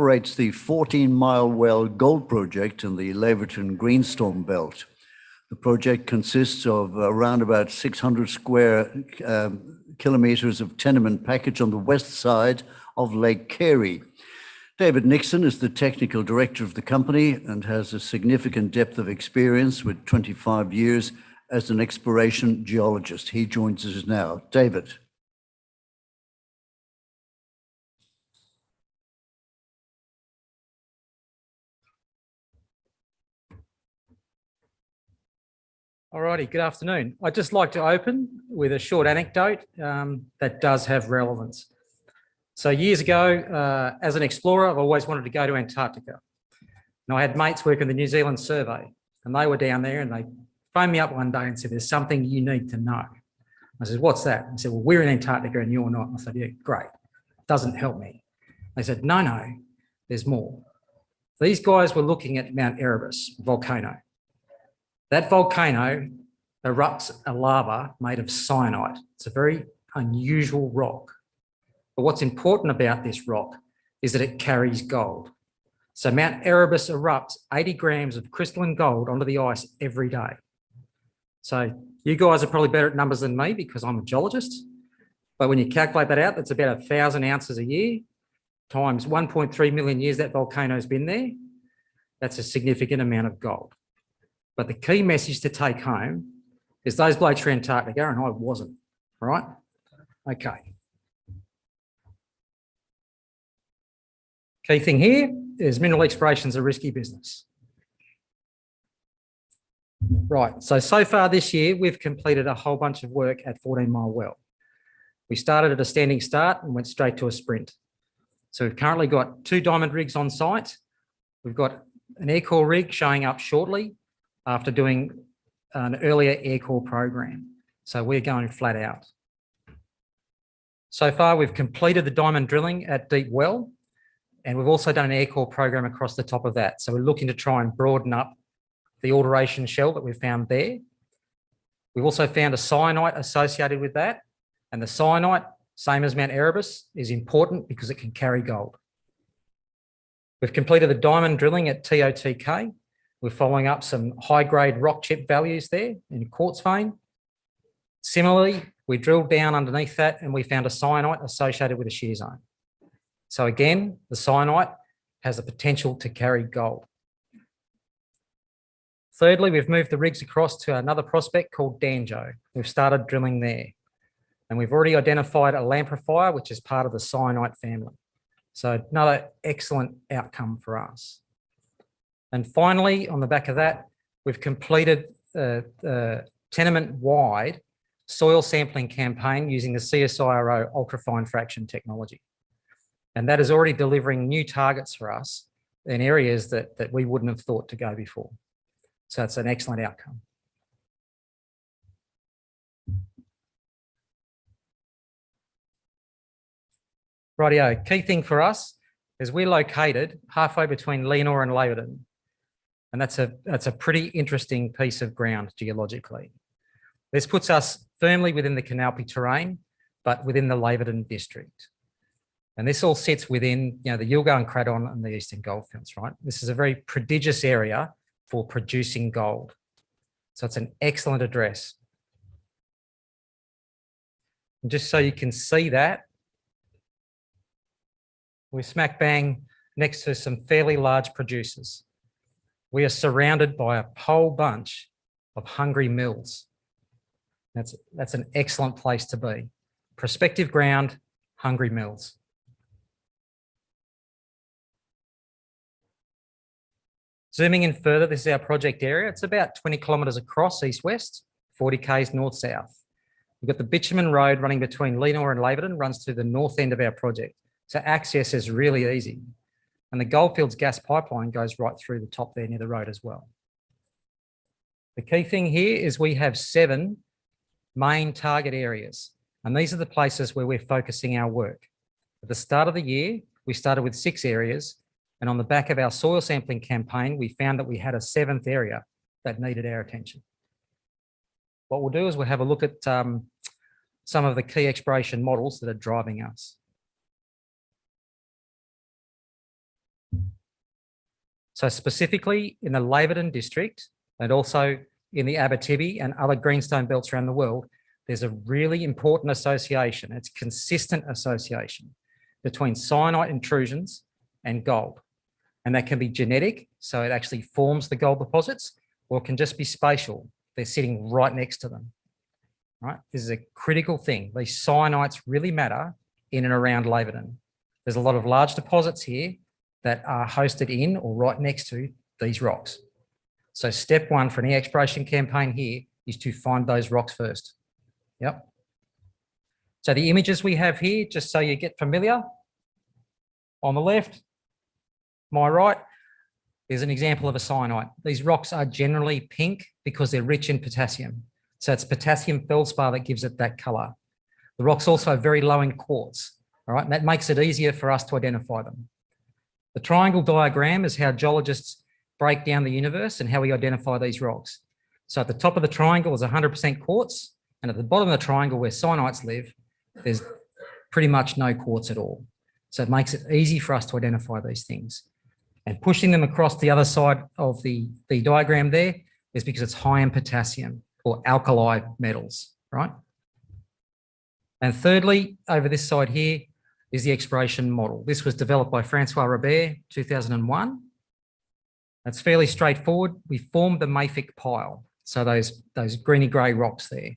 operates the 14-mile well gold project in the Laverton Greenstone Belt. The project consists of around about 600 square kilometers of tenement package on the west side of Lake Carey. David Nixon is the technical director of the company and has a significant depth of experience with 25 years as an exploration geologist. He joins us now. David. Alrighty, good afternoon. I'd just like to open with a short anecdote that does have relevance. So years ago, as an explorer, I've always wanted to go to Antarctica. And I had mates working the New Zealand survey, and they were down there, and they phoned me up one day and said, "There's something you need to know." I said, "What's that?" I said, "Well, we're in Antarctica and you're not." I said, "Yeah, great. Doesn't help me." They said, "No, there's more." These guys were looking at Mount Erebus volcano. That volcano erupts a lava made of cyanide. It's a very unusual rock. But what's important about this rock is that it carries gold. So Mount Erebus erupts 80 grams of crystalline gold onto the ice every day. So you guys are probably better at numbers than me because I'm a geologist. But when you calculate that out, that's about 1,000 ounces a year times 1.3 million years that volcano's been there. That's a significant amount of gold. But the key message to take home is those blokes were Antarctica and I wasn't, all right? Okay. Key thing here is mineral exploration is a risky business. Right, so far this year, we've completed a whole bunch of work at 14 Mile Well. We started at a standing start and went straight to a sprint. So we've currently got 2 diamond rigs on site. We've got an air core rig showing up shortly after doing an earlier air core program. So we're going flat out. So far, we've completed the diamond drilling at Deep Well, and we've also done an air core program across the top of that. So we're looking to try and broaden up the alteration shell that we found there. We've also found a cyanide associated with that. And the cyanide, same as Mount Erebus, is important because it can carry gold. We've completed the diamond drilling at TOTK. We're following up some high-grade rock chip values there in quartz vein. Similarly, we drilled down underneath that and we found a cyanide associated with a shear zone. So again, the cyanide has the potential to carry gold. Thirdly, we've moved the rigs across to another prospect called Danjo. We've started drilling there. And we've already identified a lamprifier, which is part of the cyanide family. So another excellent outcome for us. And finally, on the back of that, we've completed a tenement-wide soil sampling campaign using the CSIRO ultrafine fraction technology. And that is already delivering new targets for us in areas that we wouldn't have thought to go before. So it's an excellent outcome. Rightio, key thing for us is we're located halfway between Leonora and Laverton. And that's a pretty interesting piece of ground geologically. This puts us firmly within the Canalpi terrain, but within the Laverton district. And this all sits within, the Yilgarn Craton and the Eastern Goldfields, right? This is a very prodigious area for producing gold. So it's an excellent address. And just so you can see that, we're smack bang next to some fairly large producers. We are surrounded by a whole bunch of hungry mills. That's an excellent place to be. Prospective ground, hungry mills. Zooming in further, this is our project area. It's about 20 kilometres across east-west, 40 k's north-south. We've got the bitumen road running between Leonora and Laverton, runs through the north end of our project. So access is really easy. And the Goldfields gas pipeline goes right through the top there near the road as well. The key thing here is we have 7 main target areas. And these are the places where we're focusing our work. At the start of the year, we started with 6 areas. And on the back of our soil sampling campaign, we found that we had a 7th area that needed our attention. What we'll do is we'll have a look at some of the key exploration models that are driving us. So specifically in the Laverton district and also in the Abitibi and other greenstone belts around the world, there's a really important association. It's consistent association between syenite intrusions and gold. And that can be genetic, so it actually forms the gold deposits, or it can just be spatial. They're sitting right next to them. Right? This is a critical thing. These syenites really matter in and around Laverton. There's a lot of large deposits here that are hosted in or right next to these rocks. So step one for any exploration campaign here is to find those rocks first. Yep. So the images we have here, just so you get familiar, on the left, my right, is an example of a syenite. These rocks are generally pink because they're rich in potassium. So it's potassium feldspar that gives it that color. The rock's also very low in quartz, all right? And that makes it easier for us to identify them. The triangle diagram is how geologists break down the universe and how we identify these rocks. So at the top of the triangle is 100% quartz, and at the bottom of the triangle where syenites live, there's pretty much no quartz at all. So it makes it easy for us to identify these things. And pushing them across the other side of the diagram there is because it's high in potassium or alkali metals, right? And thirdly, over this side here is the exploration model. This was developed by Francois Robert, 2001. That's fairly straightforward. We formed the mafic pile, so those greeny grey rocks there.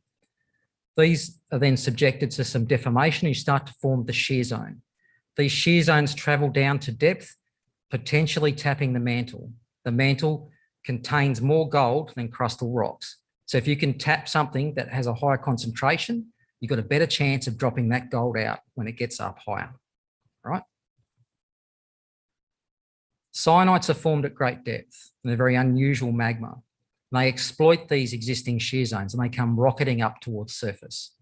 These are then subjected to some deformation. You start to form the shear zone. These shear zones travel down to depth, potentially tapping the mantle. The mantle contains more gold than crustal rocks. So if you can tap something that has a higher concentration, you've got a better chance of dropping that gold out when it gets up higher, right? Syenites are formed at great depth in a very unusual magma. They exploit these existing shear zones and they come rocketing up towards surface.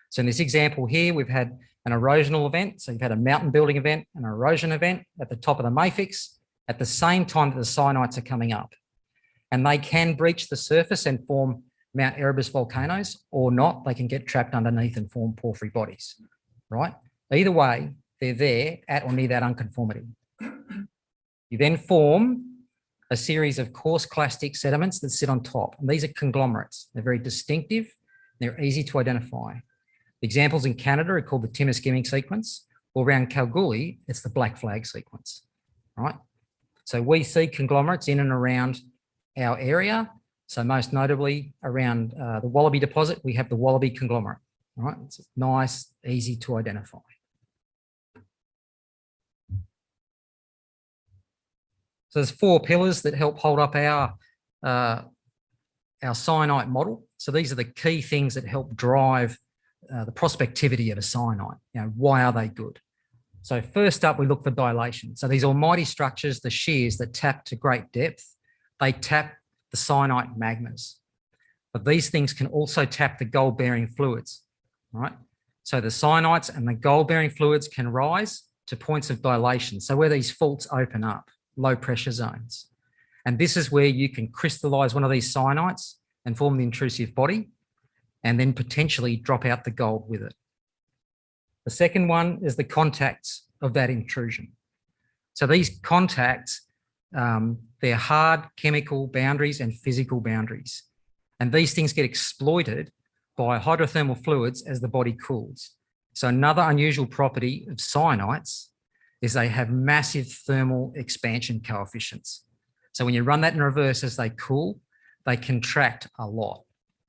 So in this example here, we've had an erosional event. So you've had a mountain building event, an erosion event at the top of the mafics at the same time that the syenites are coming up. And they can breach the surface and form Mount Erebus volcanoes, or not. They can get trapped underneath and form porphyry bodies, right? Either way, they're there at or near that unconformity. You then form a series of coarse clastic sediments that sit on top. And these are conglomerates. They're very distinctive. They're easy to identify. The examples in Canada are called the Timiskaming sequence, or around Kalgoorlie, it's the Black Flag sequence, right? So we see conglomerates in and around our area. So most notably around the Wallaby deposit, we have the Wallaby conglomerate, right? It's nice, easy to identify. So there's 4 pillars that help hold up our syenite model. So these are the key things that help drive the prospectivity of a syenite. You know, why are they good? So first up, we look for dilation. So these almighty structures, the shears that tap to great depth, they tap the syenite magmas. But these things can also tap the gold-bearing fluids, right? So the syenites and the gold-bearing fluids can rise to points of dilation. So where these faults open up, low pressure zones. And this is where you can crystallize one of these syenites and form the intrusive body, and then potentially drop out the gold with it. The second one is the contacts of that intrusion. So these contacts, they're hard chemical boundaries and physical boundaries. And these things get exploited by hydrothermal fluids as the body cools. So another unusual property of syenites is they have massive thermal expansion coefficients. So when you run that in reverse, as they cool, they contract a lot.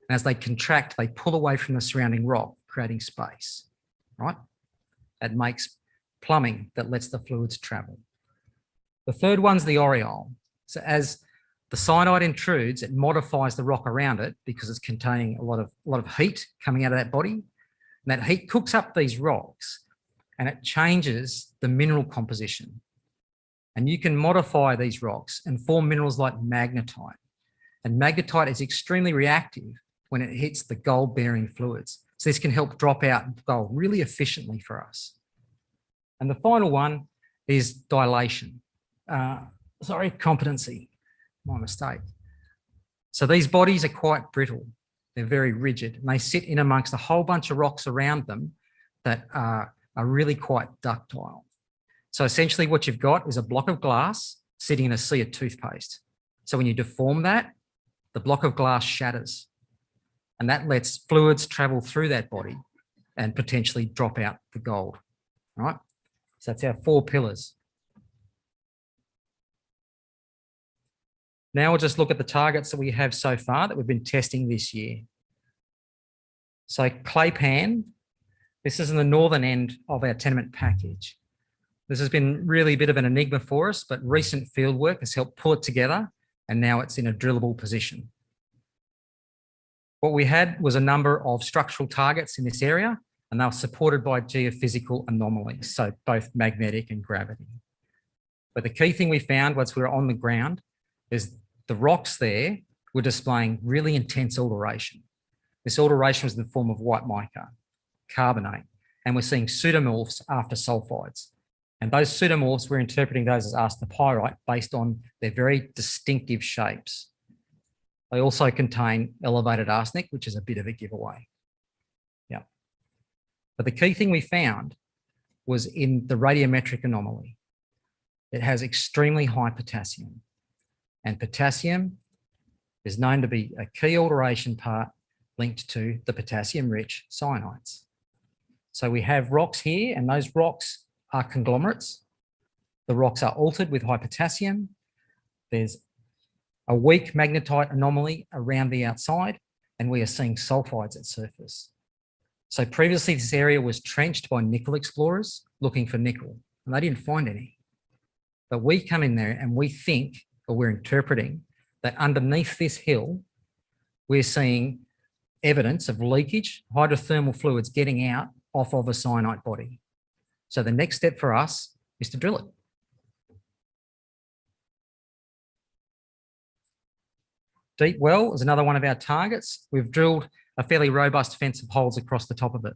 And as they contract, they pull away from the surrounding rock, creating space, right? That makes plumbing that lets the fluids travel. The third one's the aureole. So as the syenite intrudes, it modifies the rock around it because it's containing a lot of heat coming out of that body. And that heat cooks up these rocks and it changes the mineral composition. And you can modify these rocks and form minerals like magnetite. And magnetite is extremely reactive when it hits the gold-bearing fluids. So this can help drop out gold really efficiently for us. And the final one is dilation. Competency, my mistake. So these bodies are quite brittle. They're very rigid, and they sit in amongst a whole bunch of rocks around them that are really quite ductile. So essentially what you've got is a block of glass. sitting in a sea of toothpaste. So when you deform that, the block of glass shatters, and that lets fluids travel through that body and potentially drop out the gold, right? So that's our 4 pillars. Now we'll just look at the targets that we have so far that we've been testing this year. So Claypan, this is in the northern end of our tenement package. This has been really a bit of an enigma for us, but recent field work has helped pull it together, and now it's in a drillable position. What we had was a number of structural targets in this area, and they were supported by geophysical anomalies, so both magnetic and gravity. But the key thing we found once we were on the ground is the rocks there were displaying really intense alteration. This alteration was in the form of white mica, carbonate, and we're seeing pseudomorphs after sulfides. And those pseudomorphs, we're interpreting those as arsenopyrite based on their very distinctive shapes. They also contain elevated arsenic, which is a bit of a giveaway. Yeah. But the key thing we found was in the radiometric anomaly. It has extremely high potassium, and potassium is known to be a key alteration part linked to the potassium-rich cyanides. So we have rocks here, and those rocks are conglomerates. The rocks are altered with high potassium. There's a weak magnetite anomaly around the outside, and we are seeing sulfides at surface. So previously this area was trenched by nickel explorers looking for nickel, and they didn't find any. But we come in there and we think, or we're interpreting, that underneath this hill, we're seeing evidence of leakage, hydrothermal fluids getting out off of a cyanide body. So the next step for us is to drill it. Deep well is another one of our targets. We've drilled a fairly robust fence of holes across the top of it.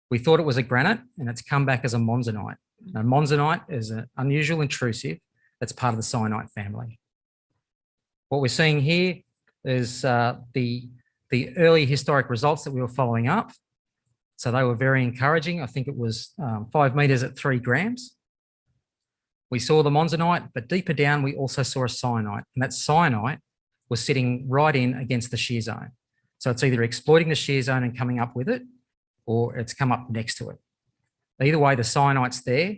We thought it was a granite, and it's come back as a monzonite. Now, monzonite is an unusual intrusive that's part of the cyanide family. What we're seeing here is the early historic results that we were following up. So they were very encouraging. I think it was 5 meters at 3 grams. We saw the monzonite, but deeper down, we also saw a cyanide, and that cyanide was sitting right in against the shear zone. So it's either exploiting the shear zone and coming up with it, or it's come up next to it. Either way, the cyanite's there,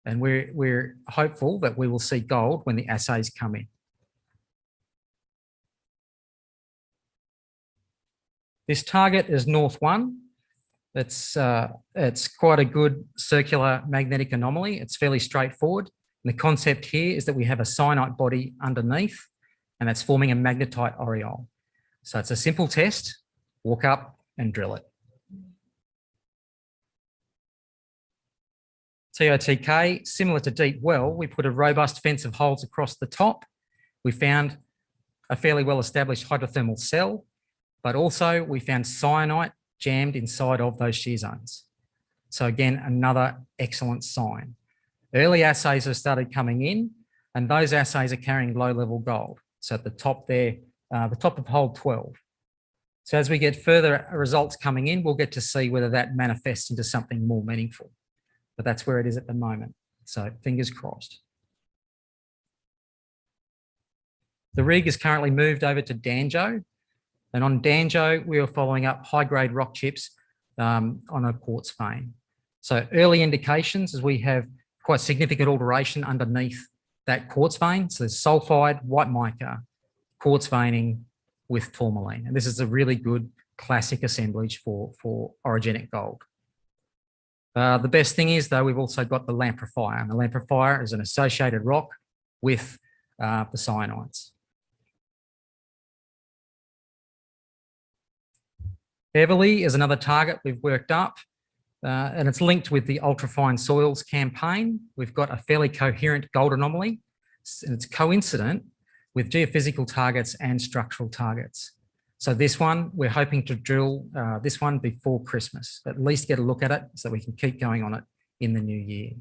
and we're hopeful that we will see gold when the assays come in. This target is North 1. It's quite a good circular magnetic anomaly. It's fairly straightforward. And the concept here is that we have a cyanide body underneath, and that's forming a magnetite aureole. So it's a simple test, walk up and drill it. TOTK, similar to deep well, we put a robust fence of holes across the top. We found a fairly well-established hydrothermal cell, but also we found cyanide jammed inside of those shear zones. So again, another excellent sign. Early assays have started coming in, and those assays are carrying low-level gold. So at the top there, the top of hole 12. So as we get further results coming in, we'll get to see whether that manifests into something more meaningful. But that's where it is at the moment. So fingers crossed. The rig is currently moved over to Danjo. And on Danjo, we are following up high-grade rock chips on a quartz vein. So early indications is we have quite significant alteration underneath that quartz vein. So there's sulfide, white mica, quartz veining with tourmaline. And this is a really good classic assemblage for orogenic gold. The best thing is, though, we've also got the lamprifier, and the lamprifier is an associated rock with the cyanides. Beverley is another target we've worked up, and it's linked with the ultrafine soils campaign. We've got a fairly coherent gold anomaly, and it's coincident with geophysical targets and structural targets. So this one, we're hoping to drill this one before Christmas, at least get a look at it so we can keep going on it in the new year.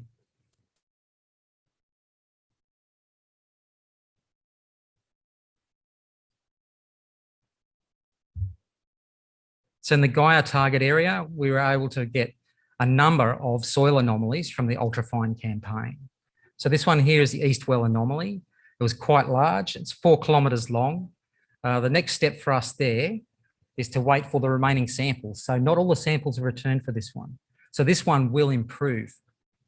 So in the Gaia target area, we were able to get a number of soil anomalies from the ultrafine campaign. So this one here is the East Well anomaly. It was quite large. It's 4 kilometres long. The next step for us there is to wait for the remaining samples. So not all the samples are returned for this one. So this one will improve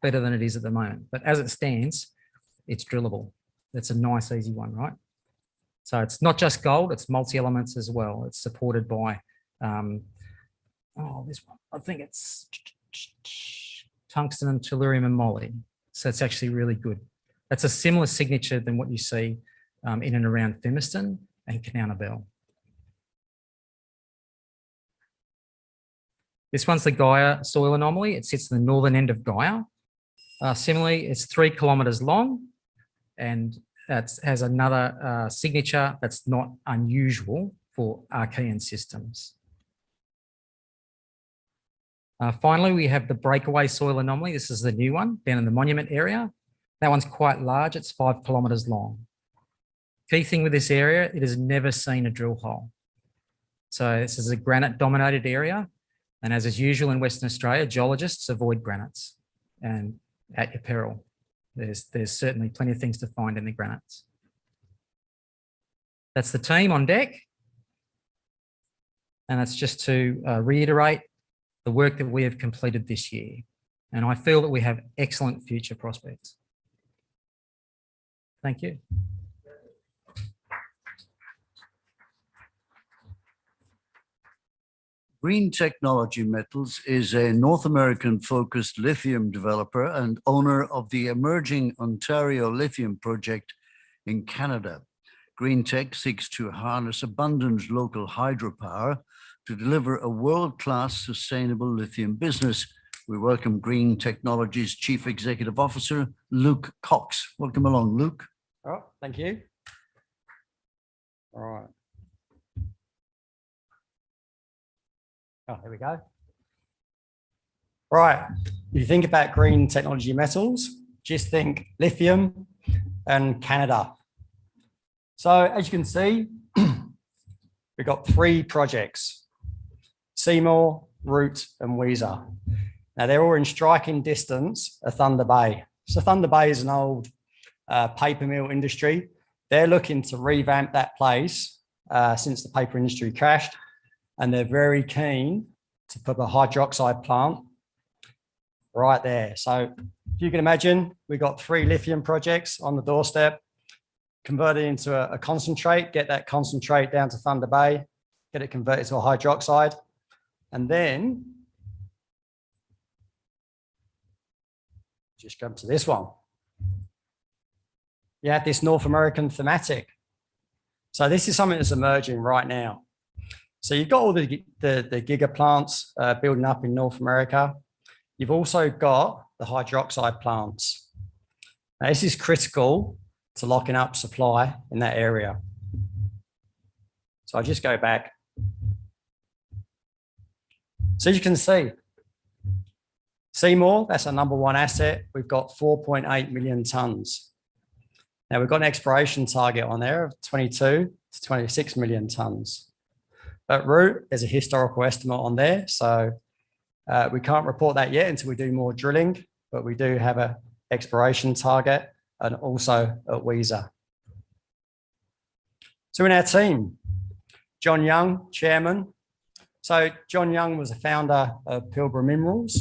better than it is at the moment. But as it stands, it's drillable. That's a nice, easy one, right? So it's not just gold, it's multi-elements as well. It's supported by, this one, I think it's tungsten and tellurium and moly. So it's actually really good. That's a similar signature than what you see in and around Fimiston and Kanowna Belle. This one's the Gaia soil anomaly. It sits in the northern end of Gaia. Similarly, it's 3 kilometres long, and that has another signature that's not unusual for Archean systems. Finally, we have the breakaway soil anomaly. This is the new one down in the monument area. That one's quite large. It's 5 kilometres long. Key thing with this area, it has never seen a drill hole. So this is a granite-dominated area. And as is usual in Western Australia, geologists avoid granites, and at your peril. There's certainly plenty of things to find in the granites. That's the team on deck. And that's just to reiterate the work that we have completed this year. And I feel that we have excellent future prospects. Thank you. Green Technology Metals is a North American-focused lithium developer and owner of the emerging Ontario Lithium Project in Canada. Green Tech seeks to harness abundant local hydropower to deliver a world-class sustainable lithium business. We welcome Green Technology's Chief Executive Officer, Luke Cox. Welcome along, Luke. Oh, thank you. All right. Oh, here we go. Right. If you think about green technology metals, just think lithium and Canada. So as you can see, we've got 3 projects: Seymour, Root, and Weezer. Now they're all in striking distance of Thunder Bay. So Thunder Bay is an old paper mill industry. They're looking to revamp that place since the paper industry crashed. And they're very keen to put a hydroxide plant right there. So if you can imagine, we've got 3 lithium projects on the doorstep, convert it into a concentrate, get that concentrate down to Thunder Bay, get it converted to a hydroxide, and then just come to this one. You have this North American thematic. So this is something that's emerging right now. So you've got all the giga plants building up in North America. You've also got the hydroxide plants. Now, this is critical to locking up supply in that area. So I'll just go back. So as you can see, Seymour, that's our #1 asset. We've got 4.8 million tonnes. Now we've got an exploration target on there of 22 to 26 million tonnes. At Root, there's a historical estimate on there. So we can't report that yet until we do more drilling, but we do have an exploration target, and also at Weezer. So in our team, John Young, chairman. So John Young was the founder of Pilbara Minerals.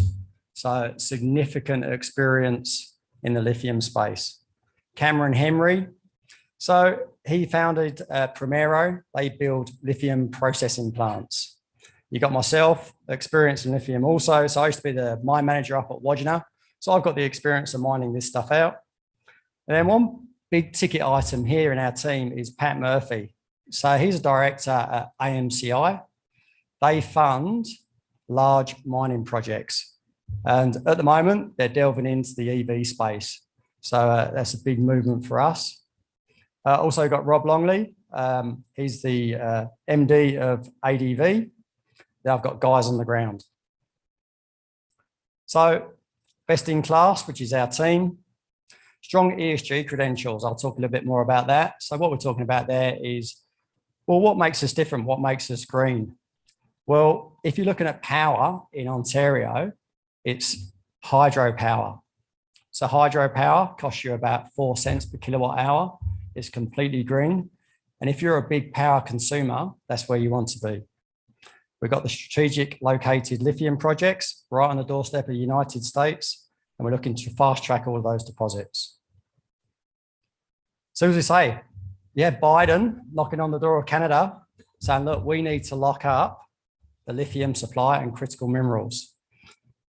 So significant experience in the lithium space. Cameron Henry. So he founded Primero. They build lithium processing plants. You got myself, experience in lithium also. So I used to be the mine manager up at Wodgina. So I've got the experience of mining this stuff out. And then one big ticket item here in our team is Pat Murphy. So he's a director at AMCI. They fund large mining projects. And at the moment, they're delving into the EV space. So that's a big movement for us. Also got Rob Longley. He's the MD of ADV. Now I've got guys on the ground. So best in class, which is our team. Strong ESG credentials. I'll talk a little bit more about that. So what we're talking about there is, well, what makes us different? What makes us green? Well, if you're looking at power in Ontario, it's hydropower. So hydropower costs you about 4 cents per kilowatt hour. It's completely green. And if you're a big power consumer, that's where you want to be. We've got the strategic located lithium projects right on the doorstep of the United States, and we're looking to fast track all of those deposits. So as we say, yeah, Biden knocking on the door of Canada saying, look, we need to lock up the lithium supply and critical minerals.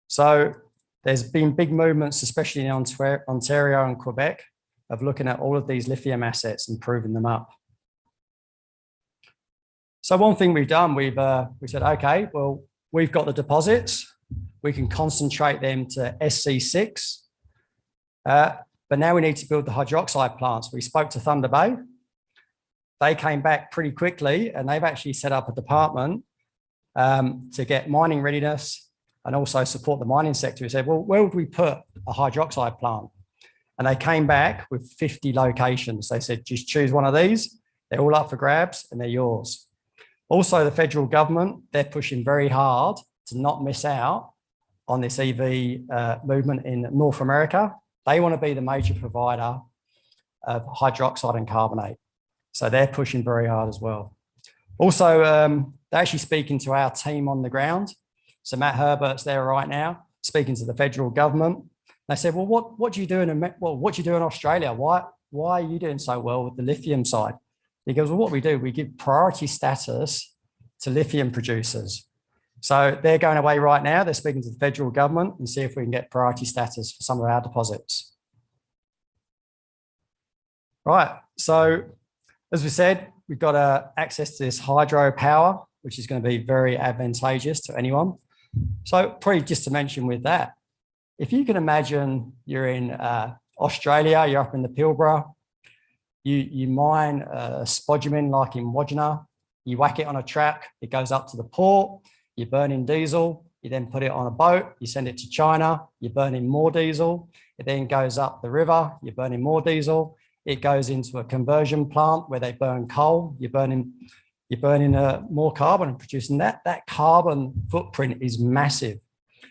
So there's been big movements, especially in Ontario and Quebec, of looking at all of these lithium assets and proving them up. So one thing we've done, we said, okay, well, we've got the deposits. We can concentrate them to SC6. But now we need to build the hydroxide plants. We spoke to Thunder Bay. They came back pretty quickly, and they've actually set up a department to get mining readiness and also support the mining sector. We said, well, where would we put a hydroxide plant? And they came back with 50 locations. They said, just choose one of these. They're all up for grabs and they're yours. Also, the federal government, they're pushing very hard to not miss out on this EV movement in North America. They want to be the major provider of hydroxide and carbonate. So they're pushing very hard as well. Also, they're actually speaking to our team on the ground. So Matt Herbert's there right now, speaking to the federal government. They said, well, what do you do in Australia? Why are you doing so well with the lithium side? He goes, well, what we do, we give priority status to lithium producers. So they're going away right now. They're speaking to the federal government and see if we can get priority status for some of our deposits. Right. So as we said, we've got access to this hydropower, which is going to be very advantageous to anyone. So probably just to mention with that, if you can imagine you're in Australia, you're up in the Pilbara, you mine spodumene like in Wodgina, you whack it on a track, it goes up to the port, you're burning diesel, you then put it on a boat, you send it to China, you're burning more diesel, it then goes up the river, you're burning more diesel, it goes into a conversion plant where they burn coal, you're burning more carbon and producing that. That carbon footprint is massive.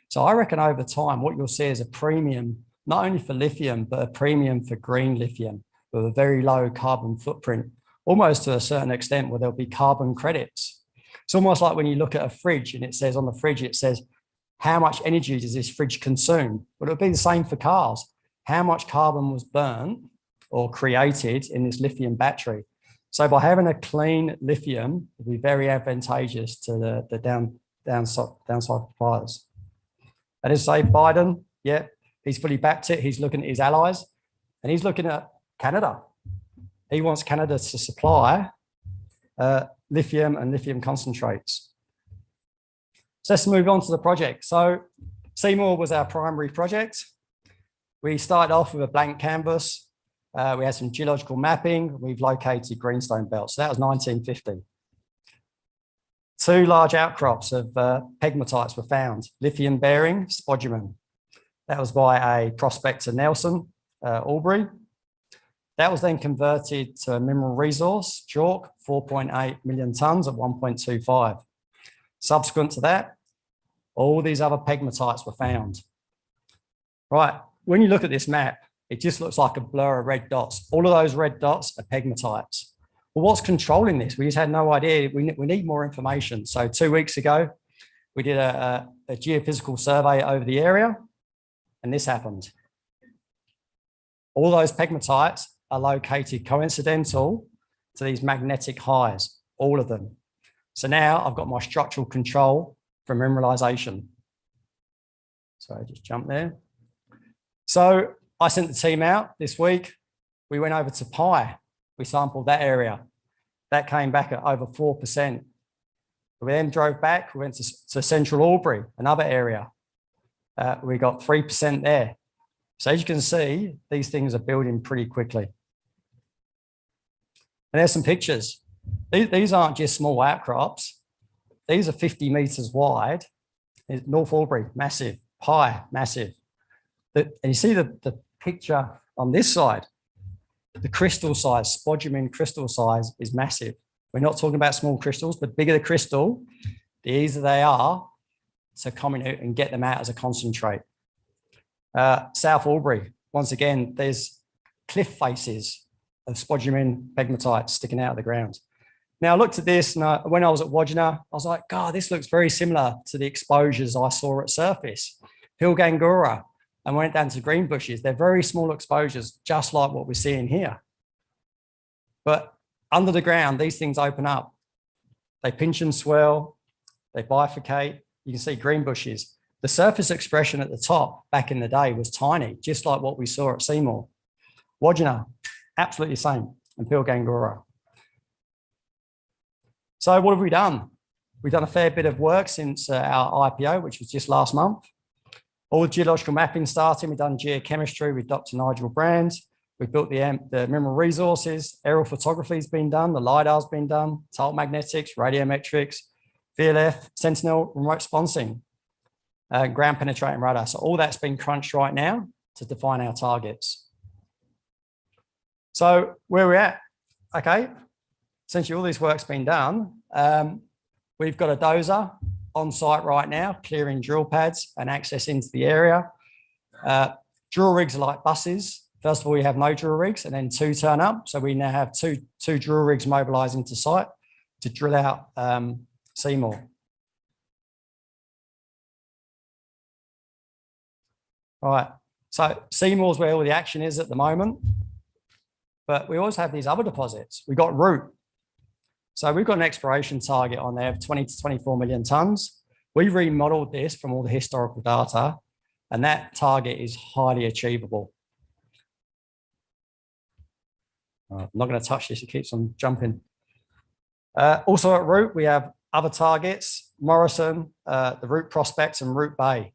So I reckon over time, what you'll see is a premium, not only for lithium, but a premium for green lithium with a very low carbon footprint, almost to a certain extent where there'll be carbon credits. It's almost like when you look at a fridge and it says on the fridge, it says, how much energy does this fridge consume? But it'll be the same for cars. How much carbon was burnt or created in this lithium battery? So by having a clean lithium, it'll be very advantageous to the downside suppliers. And as I say, Biden, yeah, he's fully backed it. He's looking at his allies and he's looking at Canada. He wants Canada to supply lithium and lithium concentrates. So let's move on to the project. So Seymour was our primary project. We started off with a blank canvas. We had some geological mapping. We've located greenstone belts. So that was 1950. 2 large outcrops of pegmatites were found, lithium bearing spodumene. That was by a prospector, Nelson Albury. That was then converted to a mineral resource, JORC, 4.8 million tonnes at 1.25. Subsequent to that, all these other pegmatites were found. Right, when you look at this map, it just looks like a blur of red dots. All of those red dots are pegmatites. Well, what's controlling this? We just had no idea. We need more information. So 2 weeks ago, we did a geophysical survey over the area, and this happened. All those pegmatites are located coincidental to these magnetic highs, all of them. So now I've got my structural control for mineralization. So just jump there. So I sent the team out this week. We went over to Pi. We sampled that area. That came back at over 4%. We then drove back. We went to Central Albury, another area. We got 3% there. So as you can see, these things are building pretty quickly. And there's some pictures. These aren't just small outcrops. These are 50 meters wide. North Albury, massive. Pi, massive. And you see the picture on this side. The crystal size, spodumene crystal size is massive. We're not talking about small crystals. The bigger the crystal, the easier they are to comminute and get them out as a concentrate. South Albury, once again, there's cliff faces of spodumene pegmatite sticking out of the ground. Now, I looked at this, and when I was at Wodgina, I was like, God, this looks very similar to the exposures I saw at surface. Pilgangoora, and went down to green bushes. They're very small exposures, just like what we're seeing here. But under the ground, these things open up. They pinch and swell, they bifurcate. You can see green bushes. The surface expression at the top back in the day was tiny, just like what we saw at Seymour. Wodgina, absolutely the same, and Pilgangoora. So what have we done? We've done a fair bit of work since our IPO, which was just last month. All the geological mapping starting. We've done geochemistry with Dr. Nigel Brand. We've built the mineral resources. Aerial photography has been done. The LiDAR's been done. Tilt magnetics, radiometrics, VLF, Sentinel, remote sponsing, ground penetrating radar. So all that's been crunched right now to define our targets. So where we're at, okay, essentially all this work's been done. We've got a dozer on site right now, clearing drill pads and access into the area. Drill rigs are like buses. First of all, we have no drill rigs, and then 2 turn up. So we now have two drill rigs mobilizing to site to drill out Seymour. All right, so Seymour's where all the action is at the moment, but we always have these other deposits. We've got Root. So we've got an exploration target on there of 20 to 24 million tons. We remodeled this from all the historical data, and that target is highly achievable. I'm not going to touch this, it keeps on jumping. Also at Root, we have other targets, Morrison, the Root Prospects, and Root Bay.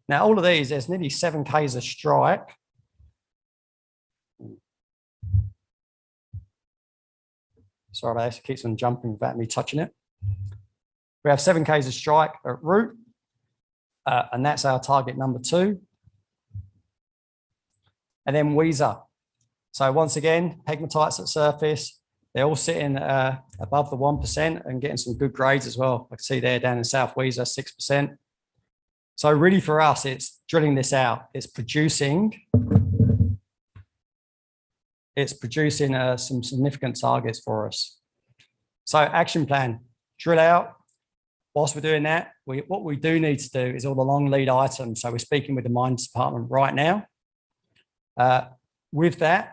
Now, all of these, there's nearly 7 Ks of strike. Sorry about this, it keeps on jumping without me touching it. We have 7 Ks of strike at Root, and that's our target number 2. And then Weezer. So once again, pegmatites at surface, they're all sitting above the 1% and getting some good grades as well. I can see there down in South Weezer, 6%. So really for us, it's drilling this out. It's producing some significant targets for us. So action plan, drill out. Whilst we're doing that, what we do need to do is all the long lead items. So we're speaking with the mines department right now. With that,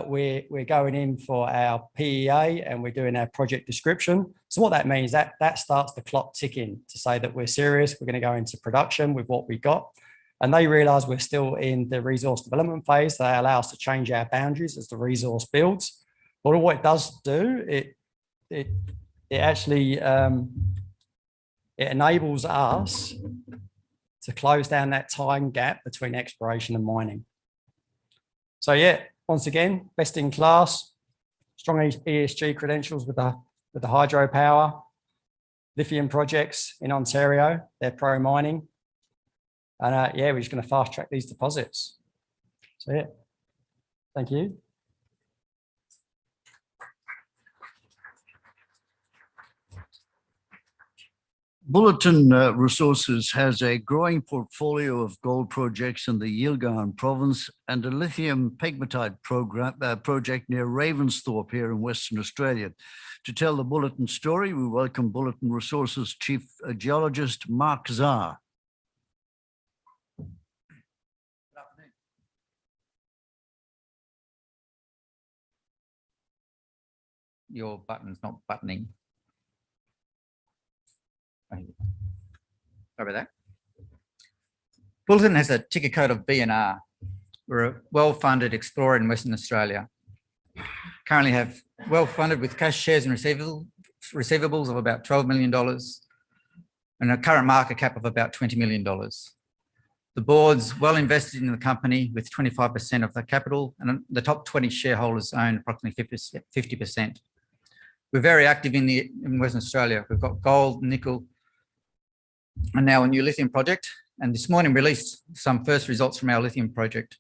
we're going in for our PEA and we're doing our project description. So what that means, that starts the clock ticking to say that we're serious, we're going to go into production with what we got. And they realize we're still in the resource development phase. They allow us to change our boundaries as the resource builds. But what it does do, it actually it enables us to close down that time gap between exploration and mining. So yeah, once again, best in class, strong ESG credentials with the hydropower, lithium projects in Ontario, they're pro mining. And yeah, we're just going to fast track these deposits. So yeah, thank you. Bulletin Resources has a growing portfolio of gold projects in the Yilgarn province and a lithium pegmatite project near Ravensthorpe here in Western Australia. To tell the Bulletin story, we welcome Bulletin Resources Chief Geologist Mark Czar. Your button's not buttoning. Sorry about that. Bulletin has a ticker code of BNR. We're a well-funded explorer in Western Australia. Currently have well-funded with cash shares and receivables of about $12 million and a current market cap of about $20 million. The board's well invested in the company with 25% of the capital, and the top 20 shareholders own approximately 50%. We're very active in Western Australia. We've got gold, nickel, and now a new lithium project. And this morning released some first results from our lithium project,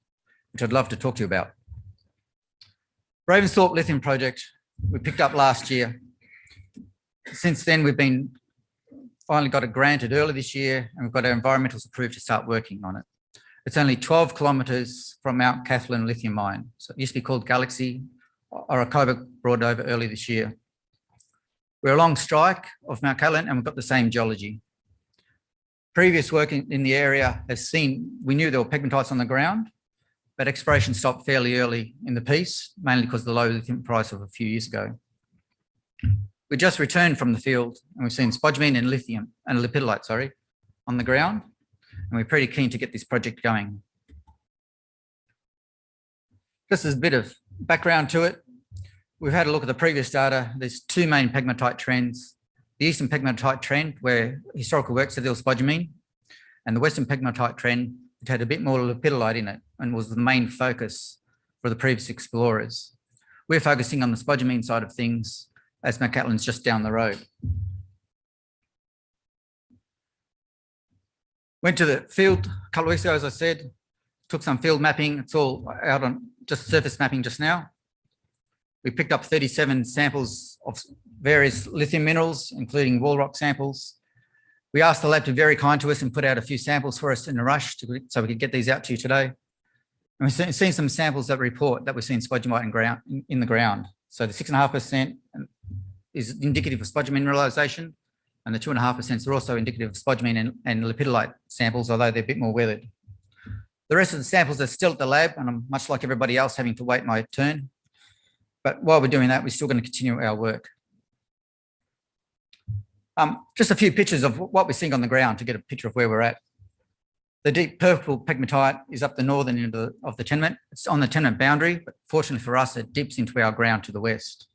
which I'd love to talk to you about. Ravensthorpe lithium project, we picked up last year. Since then, we've finally got it granted early this year, and we've got our environmentals approved to start working on it. It's only 12 kilometres from Mount Catherine lithium mine. So it used to be called Galaxy. Orocobre brought it over early this year. We're along strike of Mount Catherine and we've got the same geology. Previous work in the area has seen, we knew there were pegmatites on the ground, but exploration stopped fairly early in the piece, mainly because of the low lithium price of a few years ago. We just returned from the field and we've seen spodumene and lithium and lepidolite, on the ground. And we're pretty keen to get this project going. Just as a bit of background to it, we've had a look at the previous data. There's two main pegmatite trends. The eastern pegmatite trend, where historical work said there was spodumene, and the western pegmatite trend, it had a bit more lepidolite in it and was the main focus for the previous explorers. We're focusing on the spodumene side of things as Mount Catherine's just down the road. Went to the field a couple of weeks ago, as I said, took some field mapping. It's all out on just surface mapping just now. We picked up 37 samples of various lithium minerals, including wall rock samples. We asked the lab to be very kind to us and put out a few samples for us in a rush so we could get these out to you today. And we've seen some samples that report that we've seen spodumite in the ground. So the 6.5% is indicative of spodumene mineralization, and the 2.5% are also indicative of spodumene and lepidolite samples, although they're a bit more weathered. The rest of the samples are still at the lab, and I'm much like everybody else having to wait my turn. But while we're doing that, we're still going to continue our work. Just a few pictures of what we're seeing on the ground to get a picture of where we're at. The deep purple pegmatite is up the northern end of the tenement. It's on the tenement boundary, but fortunately for us, it dips into our ground to the west.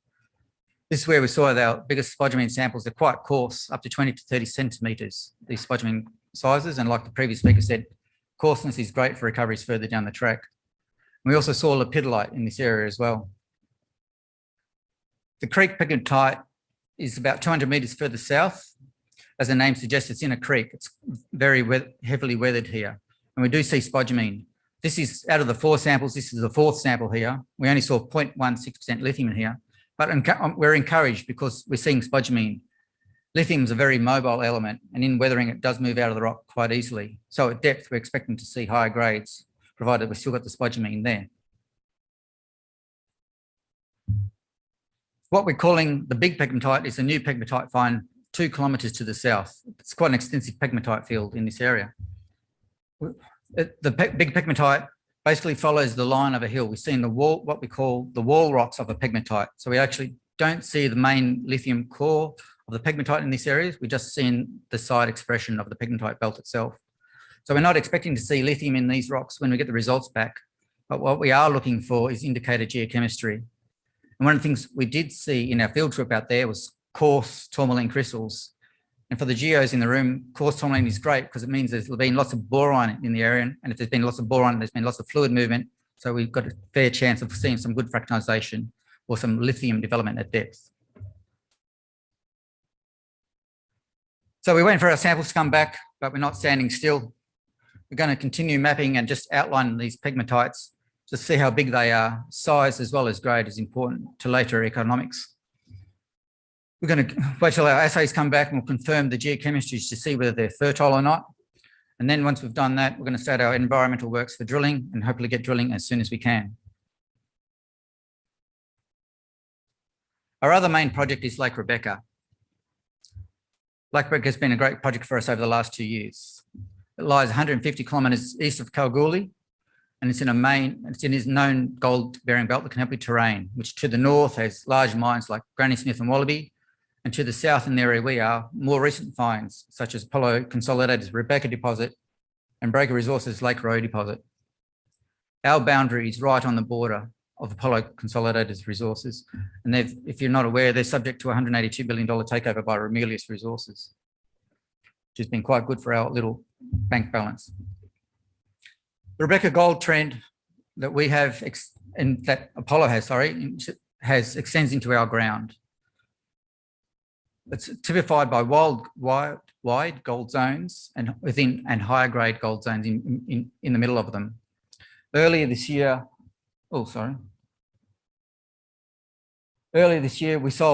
This is where we saw our biggest spodumene samples. They're quite coarse, up to 20 to 30 centimetres, these spodumene sizes. And like the previous speaker said, coarseness is great for recoveries further down the track. And we also saw lepidolite in this area as well. The creek pegmatite is about 200 metres further south. As the name suggests, it's in a creek. It's very heavily weathered here. And we do see spodumene. This is out of the 4 samples. This is the 4th sample here. We only saw 0.16% lithium in here. But we're encouraged because we're seeing spodumene. Lithium is a very mobile element, and in weathering, it does move out of the rock quite easily. So at depth, we're expecting to see higher grades, provided we've still got the spodumene there. What we're calling the big pegmatite is a new pegmatite find 2 kilometres to the south. It's quite an extensive pegmatite field in this area. The big pegmatite basically follows the line of a hill. We've seen the wall, what we call the wall rocks of a pegmatite. So we actually don't see the main lithium core of the pegmatite in this area. We're just seeing the side expression of the pegmatite belt itself. So we're not expecting to see lithium in these rocks when we get the results back. But what we are looking for is indicated geochemistry. And one of the things we did see in our field trip out there was coarse tourmaline crystals. And for the geos in the room, coarse tourmaline is great because it means there's been lots of boron in the area. And if there's been lots of boron, there's been lots of fluid movement. So we've got a fair chance of seeing some good fractionization or some lithium development at depth. So we're waiting for our samples to come back, but we're not standing still. We're going to continue mapping and just outline these pegmatites to see how big they are. Size as well as grade is important to later economics. We're going to wait till our assays come back and we'll confirm the geochemistries to see whether they're fertile or not. And then once we've done that, we're going to start our environmental works for drilling and hopefully get drilling as soon as we can. Our other main project is Lake Rebecca. Lake Rebecca has been a great project for us over the last 2 years. It lies 150 kilometres east of Kalgoorlie, and it's in his known gold-bearing belt, the Canopy terrain, which to the north has large mines like Granny Smith and Wallaby, and to the south in the area we are, more recent finds such as Apollo Consolidated's Rebecca deposit and Breaker Resources Lake Roe deposit. Our boundary is right on the border of Apollo Consolidated's resources, and if you're not aware, they're subject to a $182 billion takeover by Ramelius Resources, which has been quite good for our little bank balance. The Rebecca gold trend that we have, and that Apollo has, extends into our ground. It's typified by wide gold zones and higher grade gold zones in the middle of them. Earlier this year, we sold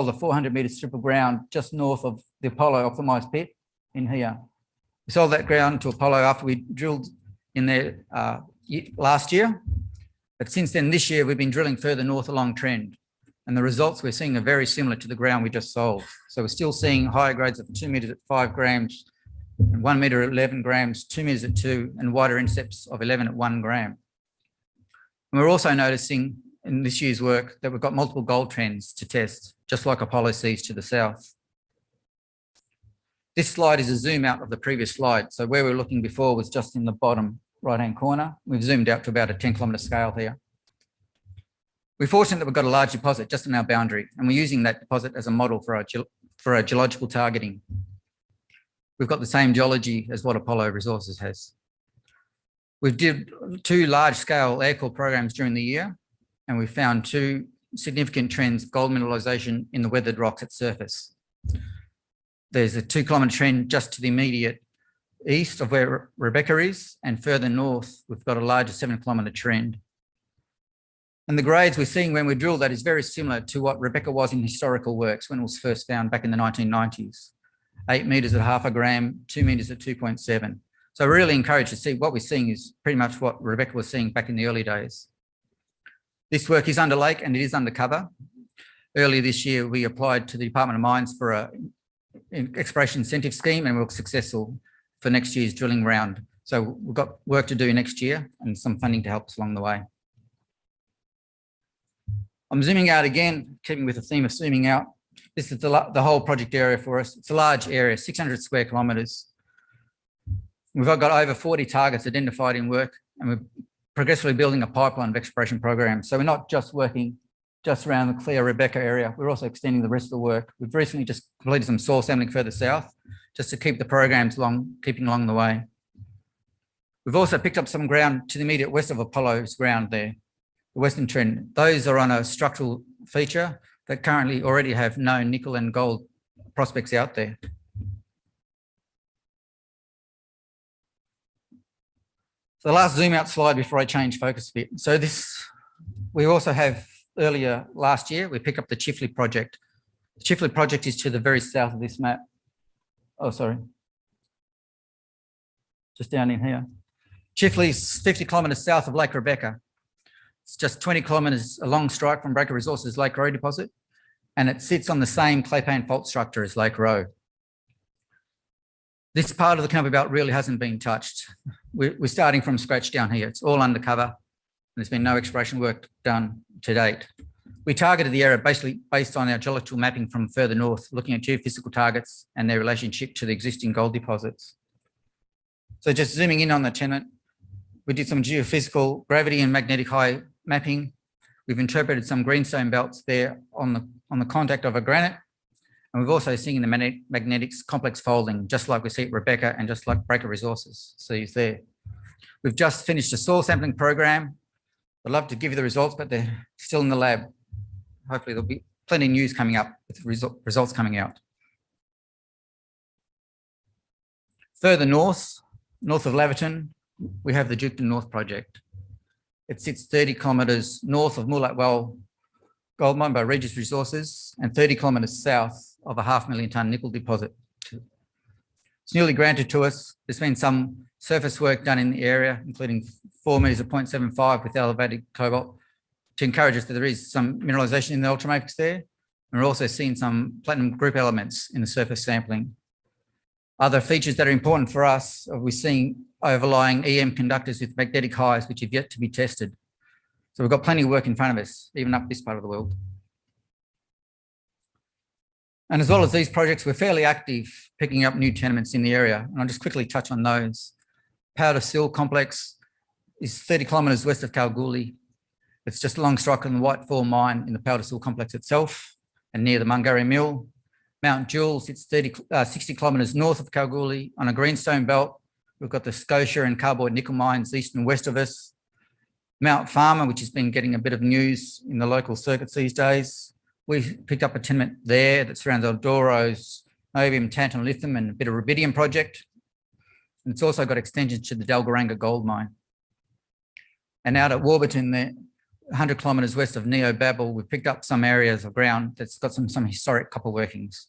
a 400-metre strip of ground just north of the Apollo optimised pit in here. We sold that ground to Apollo after we drilled in there last year. But since then, this year, we've been drilling further north along trend. And the results we're seeing are very similar to the ground we just solved. So we're still seeing higher grades of 2 meters at 5 grams, 1 meter at 11 grams, 2 meters at 2, and wider intercepts of 11 at 1 gram. And we're also noticing in this year's work that we've got multiple gold trends to test, just like Apollo sees to the south. This slide is a zoom out of the previous slide. So where we were looking before was just in the bottom right-hand corner. We've zoomed out to about a 10-kilometre scale here. We're fortunate that we've got a large deposit just on our boundary, and we're using that deposit as a model for our geological targeting. We've got the same geology as what Apollo Resources has. We did 2 large-scale aircore programs during the year, and we found 2 significant trends of gold mineralisation in the weathered rocks at surface. There's a 2-kilometre trend just to the immediate east of where Rebecca is, and further north, we've got a larger 7-kilometre trend. And the grades we're seeing when we drill that is very similar to what Rebecca was in historical works when it was first found back in the 1990s. 8 meters at half a gram, 2 meters at 2.7. So we're really encouraged to see what we're seeing is pretty much what Rebecca was seeing back in the early days. This work is under lake and it is undercover. Earlier this year, we applied to the Department of Mines for an exploration incentive scheme, and we were successful for next year's drilling round. So we've got work to do next year and some funding to help us along the way. I'm zooming out again, keeping with the theme of zooming out. This is the whole project area for us. It's a large area, 600 square kilometres. We've got over 40 targets identified in work, and we're progressively building a pipeline of exploration programs. So we're not just working just around the clear Rebecca area. We're also extending the rest of the work. We've recently just completed some soil sampling further south, just to keep the programs keeping along the way. We've also picked up some ground to the immediate west of Apollo's ground there, the western trend. Those are on a structural feature that currently already have known nickel and gold prospects out there. So the last zoom out slide before I change focus a bit. So we also have earlier last year, we picked up the Chifley project. The Chifley project is to the very south of this map. Oh, sorry. Just down in here. Chifley's 50 kilometres south of Lake Rebecca. It's just 20 kilometres along strike from Breaker Resources Lake Roe deposit, and it sits on the same clay pan fault structure as Lake Roe. This part of the Canopy Belt really hasn't been touched. We're starting from scratch down here. It's all undercover. There's been no exploration work done to date. We targeted the area basically based on our geological mapping from further north, looking at geophysical targets and their relationship to the existing gold deposits. So just zooming in on the tenement, we did some geophysical gravity and magnetic high mapping. We've interpreted some greenstone belts there on the contact of a granite. And we've also seen the magnetics complex folding, just like we see at Rebecca and just like Breaker Resources sees there. We've just finished a soil sampling program. I'd love to give you the results, but they're still in the lab. Hopefully there'll be plenty of news coming up with results coming out. Further north of Laverton, we have the Duketon North project. It sits 30 kilometres north of Moolart Well gold mine by Regis Resources and 30 kilometres south of a 500,000 tonne nickel deposit. It's newly granted to us. There's been some surface work done in the area, including 4 metres of 0.75 with elevated cobalt, to encourage us that there is some mineralisation in the ultramafics there. And we're also seeing some platinum group elements in the surface sampling. Other features that are important for us are we're seeing overlying EM conductors with magnetic highs, which have yet to be tested. So we've got plenty of work in front of us, even up this part of the world. And as well as these projects, we're fairly active picking up new tenements in the area. And I'll just quickly touch on those. Powder Sill Complex is 30 kilometres west of Kalgoorlie. It's just along strike on the Whitefall mine in the Powder Sill Complex itself and near the Mungari Mill. Mount Jewel sits 60 kilometres north of Kalgoorlie on a greenstone belt. We've got the Scotia and Carboy nickel mines east and west of us. Mount Farmer, which has been getting a bit of news in the local circuits these days. We picked up a tenement there that surrounds Eldoro's niobium, tantalum, lithium and a bit of rubidium project. And it's also got extensions to the Dalgaranga gold mine. And out at Warburton there, 100 kilometres west of Neo-Babel, we've picked up some areas of ground that's got some historic copper workings.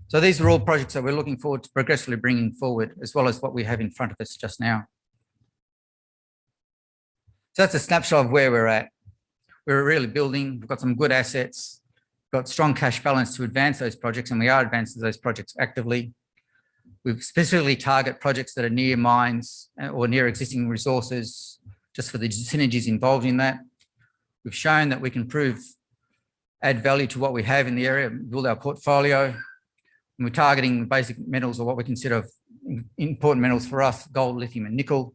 So these are all projects that we're looking forward to progressively bringing forward, as well as what we have in front of us just now. So that's a snapshot of where we're at. We're really building, we've got some good assets, got strong cash balance to advance those projects, and we are advancing those projects actively. We specifically target projects that are near mines or near existing resources, just for the synergies involved in that. We've shown that we can add value to what we have in the area, build our portfolio. And we're targeting basic metals, or what we consider important metals for us: gold, lithium, and nickel.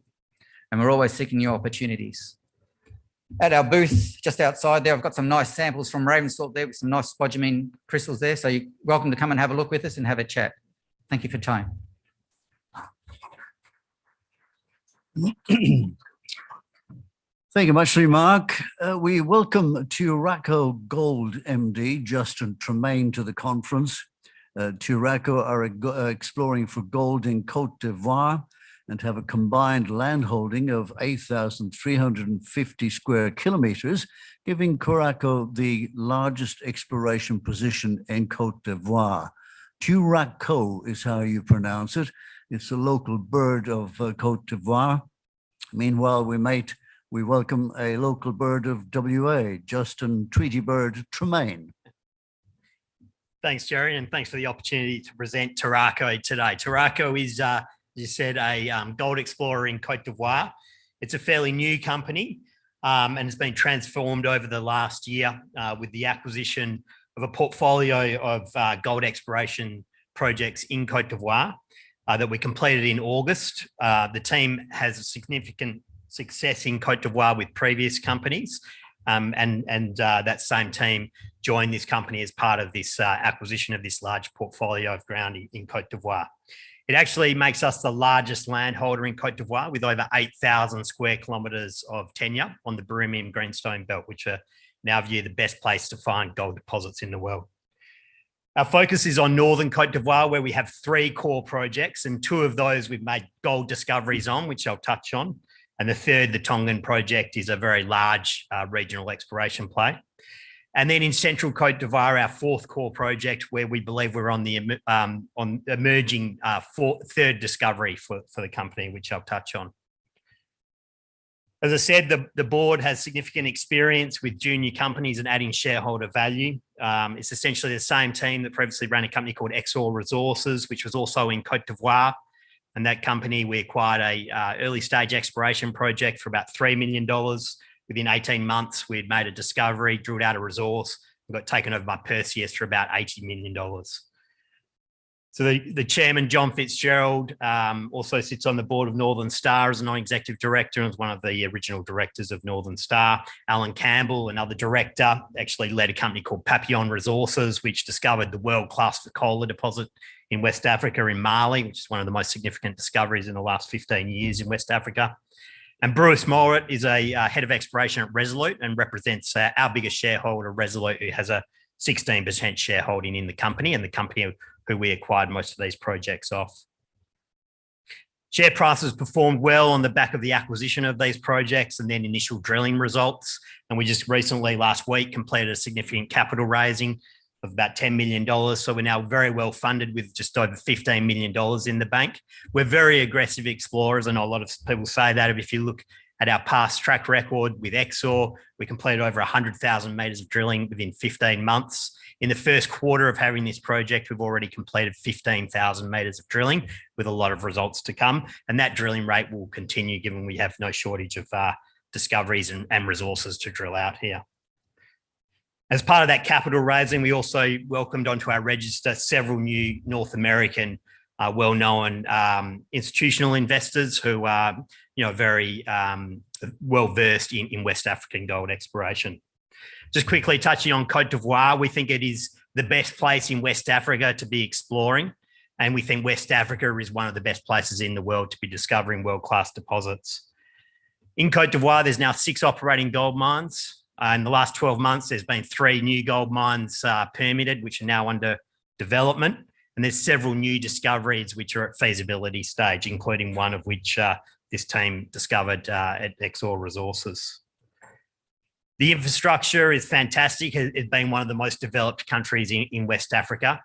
And we're always seeking new opportunities. At our booth, just outside there, I've got some nice samples from Ravensthorpe there with some nice spodumene crystals there. So you're welcome to come and have a look with us and have a chat. Thank you for your time. Thank you much, Mark. We welcome Turaco Gold MD, Justin Tremain, to the conference. Turaco are exploring for gold in Côte d'Ivoire and have a combined landholding of 8,350 square kilometers, giving Turaco the largest exploration position in Côte d'Ivoire. Turaco is how you pronounce it. It's a local bird of Côte d'Ivoire. Meanwhile, we welcome a local bird of WA, Justin Tweety Bird Tremain. Thanks, Jerry, and thanks for the opportunity to present Turaco today. Turaco is, as you said, a gold explorer in Côte d'Ivoire. It's a fairly new company and has been transformed over the last year with the acquisition of a portfolio of gold exploration projects in Côte d'Ivoire that we completed in August. The team has a significant success in Côte d'Ivoire with previous companies, and that same team joined this company as part of this acquisition of this large portfolio of ground in Côte d'Ivoire. It actually makes us the largest landholder in Côte d'Ivoire, with over 8,000 square kilometres of tenure on the Birimian Greenstone Belt, which are, in our view, the best place to find gold deposits in the world. Our focus is on northern Côte d'Ivoire, where we have 3 core projects, and 2 of those we've made gold discoveries on, which I'll touch on. And the third, the Tongan project, is a very large regional exploration play. And then in central Côte d'Ivoire, our 4th core project, where we believe we're on the emerging third discovery for the company, which I'll touch on. As I said, the board has significant experience with junior companies and adding shareholder value. It's essentially the same team that previously ran a company called Alto Metals Ltd, which was also in Côte d'Ivoire. And that company, we acquired a early stage exploration project for about $3 million. Within 18 months, we'd made a discovery, drilled out a resource, and got taken over by Perseus for about $80 million. So the chairman, John Fitzgerald, also sits on the board of Northern Star as a non-executive director and was one of the original directors of Northern Star. Alan Campbell, another director, actually led a company called Papillon Resources, which discovered the world-class Fekola deposit in West Africa in Mali, which is one of the most significant discoveries in the last 15 years in West Africa. And Bruce Morritt is a head of exploration at Resolute and represents our biggest shareholder, Resolute, who has a 16% shareholding in the company, and the company who we acquired most of these projects off. Share prices performed well on the back of the acquisition of these projects and then initial drilling results. And we just recently, last week, completed a significant capital raising of about $10 million. So we're now very well funded with just over $15 million in the bank. We're very aggressive explorers. I know a lot of people say that. If you look at our past track record with Csar, we completed over 100,000 metres of drilling within 15 months. In the first quarter of having this project, we've already completed 15,000 metres of drilling with a lot of results to come. And that drilling rate will continue given we have no shortage of discoveries and resources to drill out here. As part of that capital raising, we also welcomed onto our register several new North American well-known institutional investors who are very well-versed in West African gold exploration. Just quickly touching on Côte d'Ivoire, we think it is the best place in West Africa to be exploring. And we think West Africa is one of the best places in the world to be discovering world-class deposits. In Côte d'Ivoire, there's now 6 operating gold mines. In the last 12 months, there's been 3 new gold mines permitted, which are now under development. And there's several new discoveries which are at feasibility stage, including one of which this team discovered at Exor Resources. The infrastructure is fantastic. It's been one of the most developed countries in West Africa.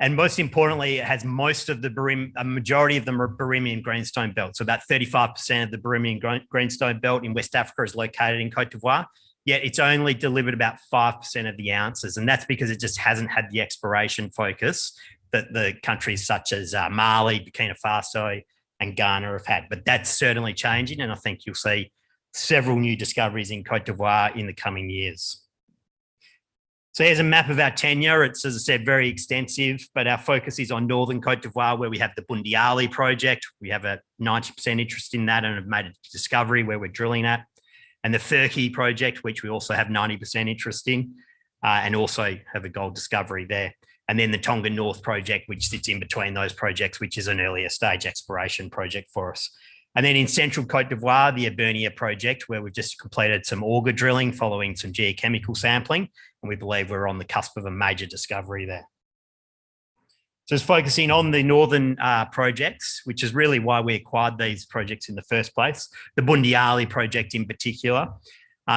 And most importantly, it has most of a majority of the Birimian greenstone belt. So about 35% of the Birimian greenstone belt in West Africa is located in Cote d'Ivoire, yet it's only delivered about 5% of the ounces. And that's because it just hasn't had the exploration focus that the countries such as Mali, Burkina Faso, and Ghana have had. But that's certainly changing. And I think you'll see several new discoveries in Cote d'Ivoire in the coming years. So here's a map of our tenure. It's, as I said, very extensive, but our focus is on northern Cote d'Ivoire, where we have the Bundiali project. We have a 90% interest in that and have made a discovery where we're drilling at. And the Furki project, which we also have 90% interest in, and also have a gold discovery there. And then the Tonga North project, which sits in between those projects, which is an earlier stage exploration project for us. And then in central Cote d'Ivoire, the Abernia project, where we've just completed some auger drilling following some geochemical sampling. And we believe we're on the cusp of a major discovery there. So it's focusing on the northern projects, which is really why we acquired these projects in the first place, the Bundiali project in particular.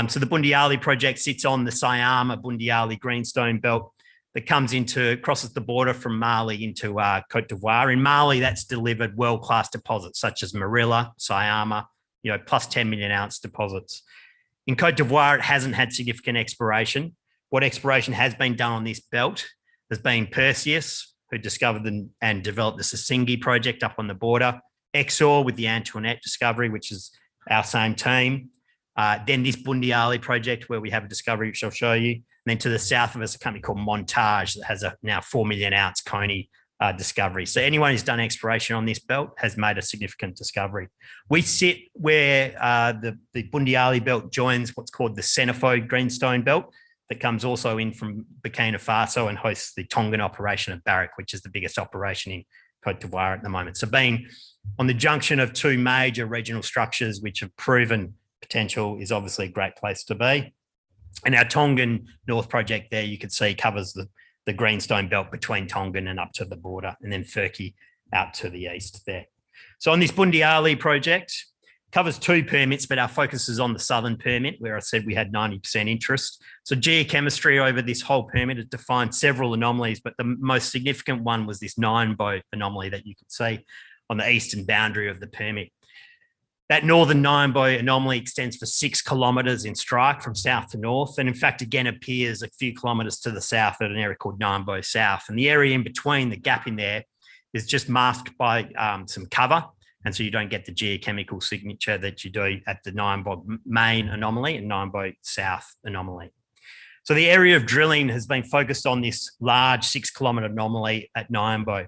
So the Bundiali project sits on the Syama Bundiali greenstone belt that crosses the border from Mali into Cote d'Ivoire. In Mali, that's delivered world-class deposits such as Marilla, Syama, plus 10 million ounce deposits. In Cote d'Ivoire, it hasn't had significant exploration. What exploration has been done on this belt has been Perseus, who discovered and developed the Sissingi project up on the border, Exor with the Antoinette discovery, which is our same team. Then this Bundiali project, where we have a discovery, which I'll show you. And then to the south of us, a company called Montage that has a now 4 million ounce Coney discovery. So anyone who's done exploration on this belt has made a significant discovery. We sit where the Bundiali belt joins what's called the Senefo greenstone belt that comes also in from Burkina Faso and hosts the Tongan operation of Barrick, which is the biggest operation in Cote d'Ivoire at the moment. So being on the junction of two major regional structures which have proven potential is obviously a great place to be. And our Tongan North project there, you can see, covers the greenstone belt between Tongan and up to the border, and then Furki out to the east there. So on this Bundiali project, covers two permits, but our focus is on the southern permit, where I said we had 90% interest. So geochemistry over this whole permit has defined several anomalies, but the most significant one was this 9-bow anomaly that you can see on the eastern boundary of the permit. That northern 9-bow anomaly extends for 6 kilometres in strike from south to north, and in fact, again, appears a few kilometres to the south at an area called 9-bow South. And the area in between, the gap in there, is just masked by some cover. And so you don't get the geochemical signature that you do at the 9-bow main anomaly and 9-bow South anomaly. So the area of drilling has been focused on this large 6-kilometre anomaly at 9-bow.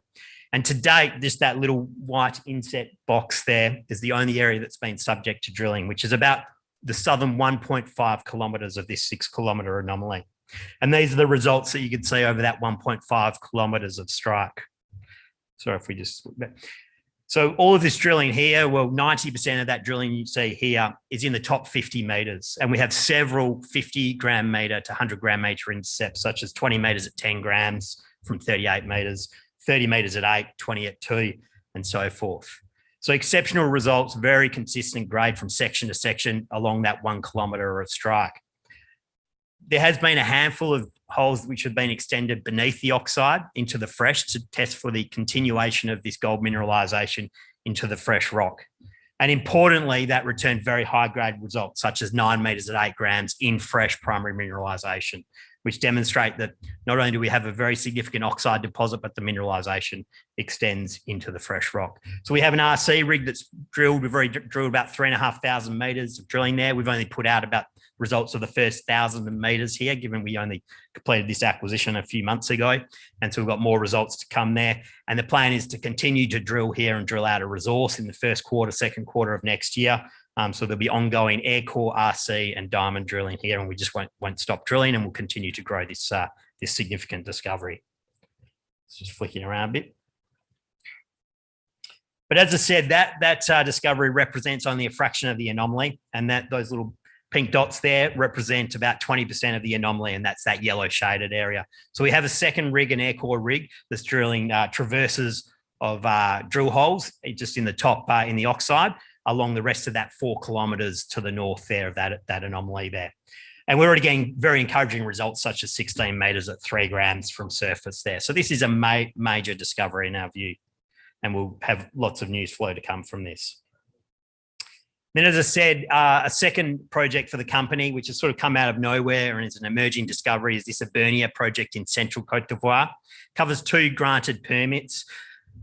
And to date, just that little white inset box there is the only area that's been subject to drilling, which is about the southern 1.5 kilometres of this 6-kilometre anomaly. And these are the results that you can see over that 1.5 kilometres of strike. So if we just... So all of this drilling here, well, 90% of that drilling you see here is in the top 50 metres. And we have several 50 gram metre to 100 gram metre intercepts, such as 20 metres at 10 grams from 38 metres, 30 metres at 8, 20 at 2, and so forth. So exceptional results, very consistent grade from section to section along that 1 kilometre of strike. There has been a handful of holes which have been extended beneath the oxide into the fresh to test for the continuation of this gold mineralisation into the fresh rock. And importantly, that returned very high grade results, such as 9 metres at 8 grams in fresh primary mineralisation, which demonstrate that not only do we have a very significant oxide deposit, but the mineralisation extends into the fresh rock. So we have an RC rig that's drilled. We've already drilled about 3,500 metres of drilling there. We've only put out about results of the first 1,000 metres here, given we only completed this acquisition a few months ago. And so we've got more results to come there. And the plan is to continue to drill here and drill out a resource in the first quarter, second quarter of next year. So there'll be ongoing air core, RC and diamond drilling here, and we just won't stop drilling, and we'll continue to grow this significant discovery. It's just flicking around a bit. But as I said, that discovery represents only a fraction of the anomaly, and those little pink dots there represent about 20% of the anomaly, and that's that yellow shaded area. So we have a second rig, an air core rig, that's drilling traverses of drill holes just in the top in the oxide, along the rest of that 4 kilometres to the north there of that anomaly there. And we're already getting very encouraging results, such as 16 meters at 3 grams from surface there. So this is a major discovery in our view, and we'll have lots of news flow to come from this. Then, as I said, a second project for the company, which has sort of come out of nowhere and is an emerging discovery, is this Ibernia project in central Cote d'Ivoire. Covers 2 granted permits.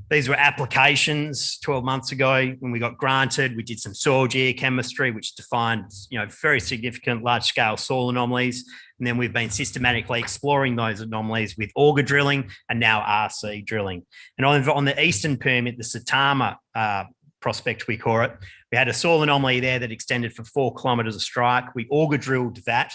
These were applications 12 months ago when we got granted. We did some soil geochemistry, which defined, very significant large-scale soil anomalies. And then we've been systematically exploring those anomalies with auger drilling and now RC drilling. And on the eastern permit, the Satama prospect, we call it, we had a soil anomaly there that extended for 4 kilometres of strike. We auger drilled that,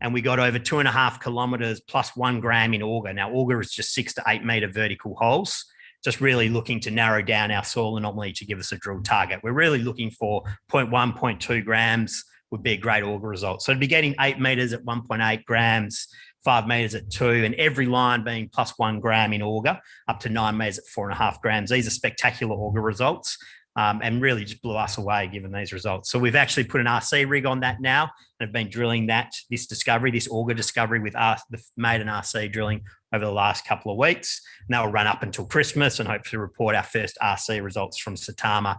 and we got over 2.5 kilometres plus 1 gram in auger. Now, auger is just 6 to 8 metre vertical holes, just really looking to narrow down our soil anomaly to give us a drill target. We're really looking for 0.1, 0.2 grams would be a great auger result. So to be getting 8 metres at 1.8 grams, 5 metres at 2, and every line being plus 1 gram in auger, up to 9 metres at 4.5 grams. These are spectacular auger results. And really just blew us away given these results. So we've actually put an RC rig on that now and have been drilling this auger discovery with the maiden RC drilling over the last couple of weeks. And that will run up until Christmas and hopefully report our first RC results from Satama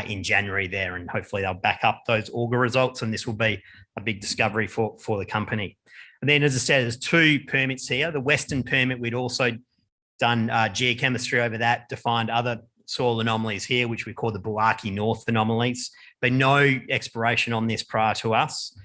in January there. And hopefully they'll back up those auger results, and this will be a big discovery for the company. And then, as I said, there's 2 permits here. The Western permit, we'd also done geochemistry over that, defined other soil anomalies here, which we call the Buaki North anomalies, but no exploration on this prior to us.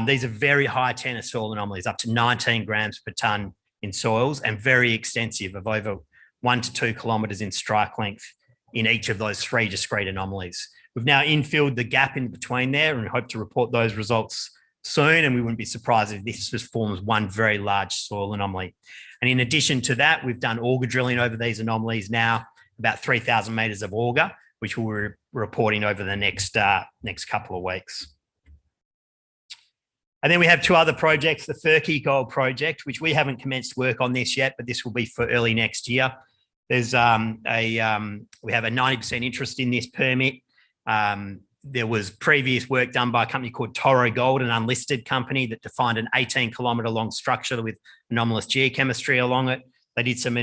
These are very high tenor soil anomalies, up to 19 grams per tonne in soils, and very extensive, of over 1 to 2 kilometres in strike length in each of those 3 discrete anomalies. We've now infilled the gap in between there and hope to report those results soon, and we wouldn't be surprised if this just forms one very large soil anomaly. And in addition to that, we've done auger drilling over these anomalies now, about 3,000 metres of auger, which we'll be reporting over the next couple of weeks. And then we have 2 other projects, the Iceni Gold project, which we haven't commenced work on this yet, but this will be for early next year. There's we have a 90% interest in this permit. There was previous work done by a company called Turaco Gold, an unlisted company that defined an 18-kilometre long structure with anomalous geochemistry along it. They did some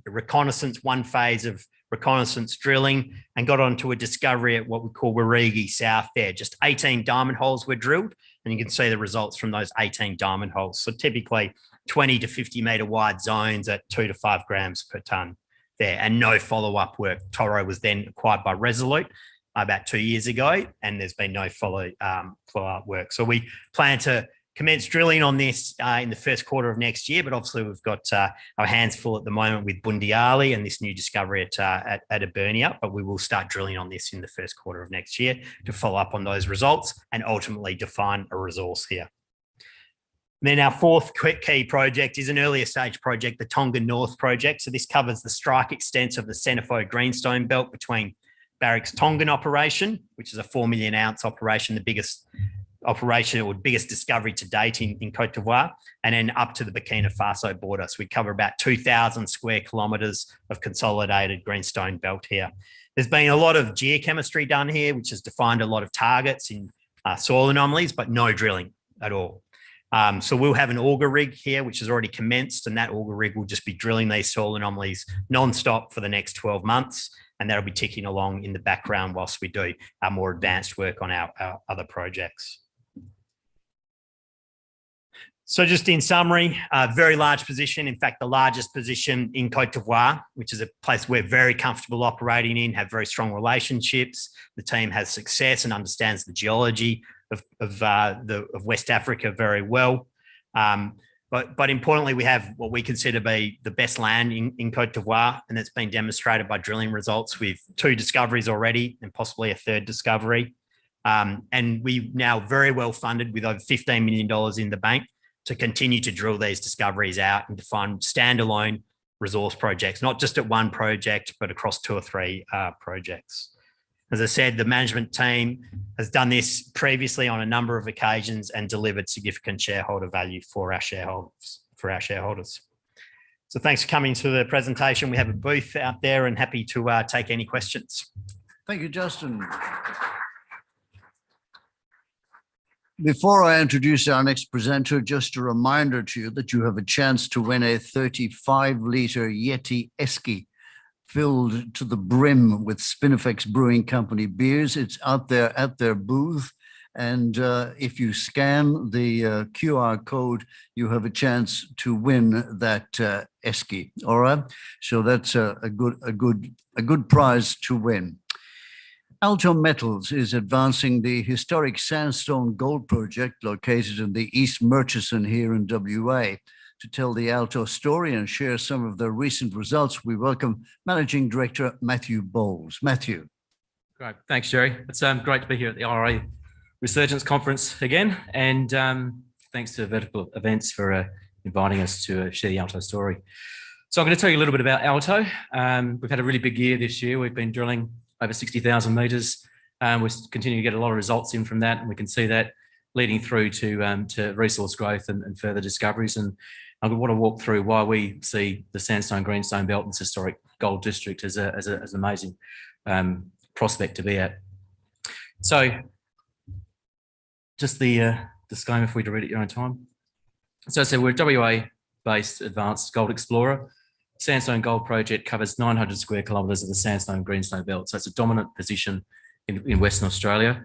reconnaissance, 1 phase of reconnaissance drilling, and got onto a discovery at what we call Warigi South there. Just 18 diamond holes were drilled, and you can see the results from those 18 diamond holes. So typically 20 to 50 metre wide zones at 2 to 5 grams per tonne there, and no follow-up work. Toro was then acquired by Resolute about 2 years ago, and there's been no follow-up work. So we plan to commence drilling on this in the first quarter of next year, but obviously we've got our hands full at the moment with Bundiali and this new discovery at Ibernia, but we will start drilling on this in the first quarter of next year to follow up on those results and ultimately define a resource here. And then our 4th key project is an earlier stage project, the Tonga North project. So this covers the strike extents of the Senefo Greenstone Belt between Barrick's Tongan operation, which is a 4 million ounce operation, the biggest operation or biggest discovery to date in Cote d'Ivoire, and then up to the Burkina Faso border. So we cover about 2,000 square kilometres of consolidated greenstone belt here. There's been a lot of geochemistry done here, which has defined a lot of targets in soil anomalies, but no drilling at all. So we'll have an auger rig here, which has already commenced, and that auger rig will just be drilling these soil anomalies non-stop for the next 12 months, and that'll be ticking along in the background whilst we do our more advanced work on our other projects. So just in summary, a very large position, in fact, the largest position in Cote d'Ivoire, which is a place we're very comfortable operating in, have very strong relationships. The team has success and understands the geology of West Africa very well. But importantly, we have what we consider to be the best land in Cote d'Ivoire, and it's been demonstrated by drilling results with 2 discoveries already and possibly a 3rd discovery. And we're now very well funded with over $15 million in the bank to continue to drill these discoveries out and to find standalone resource projects, not just at one project, but across 2 or 3 projects. As I said, the management team has done this previously on a number of occasions and delivered significant shareholder value for our shareholders. So thanks for coming to the presentation. We have a booth out there and happy to take any questions. Thank you, Justin. Before I introduce our next presenter, just a reminder to you that you have a chance to win a 35-liter Yeti Esky filled to the brim with Spinifex Brewing Company beers. It's out there at their booth. And if you scan the QR code, you have a chance to win that Esky. All right. So that's a good prize to win. Alto Metals is advancing the historic Sandstone Gold Project located in the East Murchison here in WA. To tell the Alto story and share some of the recent results, we welcome Managing Director Matthew Bowles. Matthew. Great. Thanks, Jerry. It's great to be here at the RIU Resurgence Conference again. And thanks to Vertical Events for inviting us to share the Alto story. So I'm going to tell you a little bit about Alto. We've had a really big year this year. We've been drilling over 60,000 metres. We're continuing to get a lot of results in from that, and we can see that leading through to resource growth and further discoveries. And I want to walk through why we see the Sandstone Greenstone Belt and this historic gold district as an amazing prospect to be at. So just the disclaimer for you to read at your own time. So I said we're a WA-based advanced gold explorer. Sandstone Gold Project covers 900 square kilometres of the Sandstone Greenstone Belt. So it's a dominant position in Western Australia.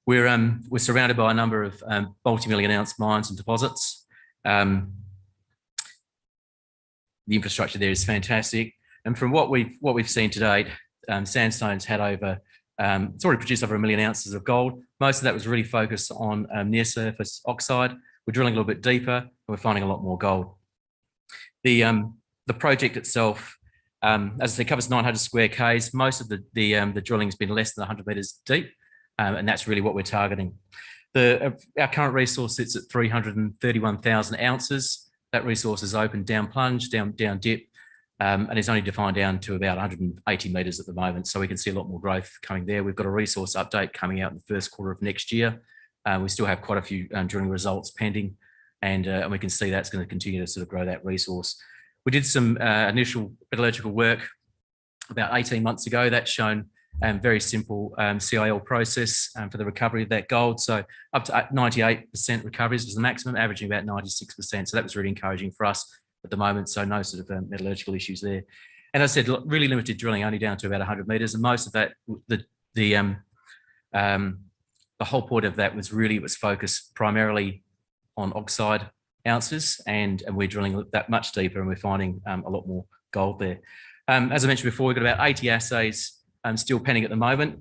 We're surrounded by a number of multi-million ounce mines and deposits. The infrastructure there is fantastic. And from what we've seen to date, Sandstone's had over, it's already produced over 1 million ounces of gold. Most of that was really focused on near surface oxide. We're drilling a little bit deeper and we're finding a lot more gold. The project itself, as I said, covers 900 square Ks. Most of the drilling has been less than 100 metres deep, and that's really what we're targeting. Our current resource sits at 331,000 ounces. That resource is open down plunge, down dip, and it's only defined down to about 180 metres at the moment. So we can see a lot more growth coming there. We've got a resource update coming out in the first quarter of next year. We still have quite a few drilling results pending, and we can see that's going to continue to sort of grow that resource. We did some initial metallurgical work about 18 months ago. That's shown very simple CIL process for the recovery of that gold. So up to 98% recoveries was the maximum, averaging about 96%. So that was really encouraging for us at the moment. So no sort of metallurgical issues there. And as I said, really limited drilling, only down to about 100 metres. And most of that, the whole point of that was really, it was focused primarily on oxide ounces, and we're drilling that much deeper and we're finding a lot more gold there. As I mentioned before, we've got about 80 assays still pending at the moment.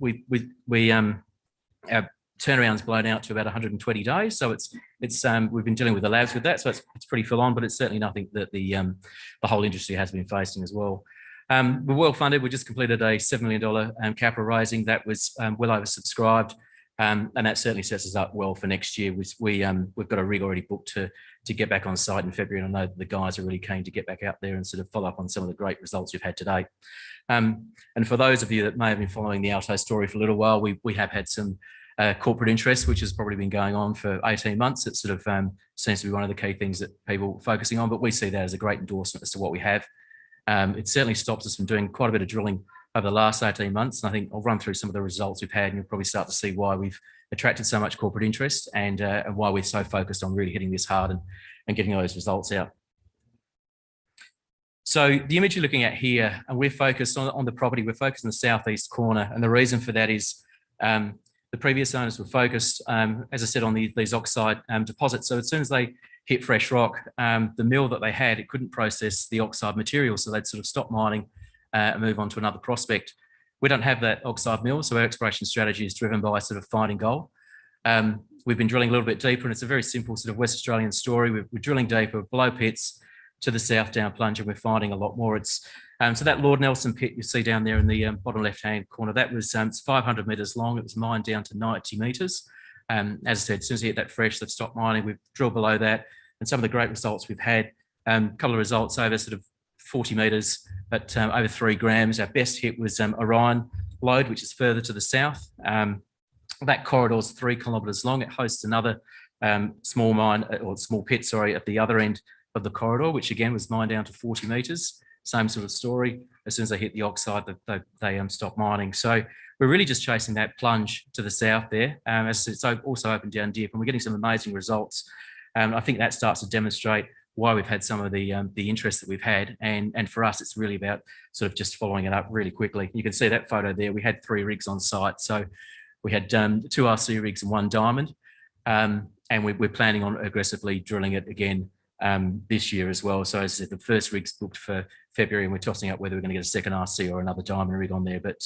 Our turnaround's blown out to about 120 days. So we've been dealing with the labs with that. So it's pretty full on, but it's certainly nothing that the whole industry has been facing as well. We're well funded. We just completed a $7 million capital raising that was well oversubscribed. And that certainly sets us up well for next year. We've got a rig already booked to get back on site in February. And I know the guys are really keen to get back out there and sort of follow up on some of the great results we've had today. And for those of you that may have been following the Alto story for a little while, we have had some corporate interest, which has probably been going on for 18 months. It sort of seems to be one of the key things that people are focusing on, but we see that as a great endorsement as to what we have. It certainly stops us from doing quite a bit of drilling over the last 18 months. And I think I'll run through some of the results we've had, and you'll probably start to see why we've attracted so much corporate interest and why we're so focused on really hitting this hard and getting those results out. So the image you're looking at here, and we're focused on the property, we're focused in the southeast corner. And the reason for that is the previous owners were focused, as I said, on these oxide deposits. So as soon as they hit fresh rock, the mill that they had, it couldn't process the oxide material. So they'd sort of stop mining and move on to another prospect. We don't have that oxide mill, so our exploration strategy is driven by sort of finding gold. We've been drilling a little bit deeper, and it's a very simple sort of West Australian story. We're drilling deeper below pits to the south down plunge, and we're finding a lot more. It's so that Lord Nelson pit you see down there in the bottom left-hand corner, that was it's 500 metres long. It was mined down to 90 metres. As I said, as soon as we hit that fresh, they've stopped mining. We've drilled below that, and some of the great results we've had, a couple of results over sort of 40 metres at over 3 grams. Our best hit was Orion Lode, which is further to the south. That corridor is 3 kilometres long. It hosts another small mine, or small pit, sorry, at the other end of the corridor, which again was mined down to 40 metres. Same sort of story. As soon as they hit the oxide, they stop mining. So we're really just chasing that plunge to the south there. As it's also open down dip, and we're getting some amazing results. I think that starts to demonstrate why we've had some of the interest that we've had. And for us, it's really about sort of just following it up really quickly. You can see that photo there. We had 3 rigs on site. So we had 2 RC rigs and 1 diamond. And we're planning on aggressively drilling it again this year as well. So as I said, the first rig's booked for February, and we're tossing up whether we're going to get a second RC or another diamond rig on there. But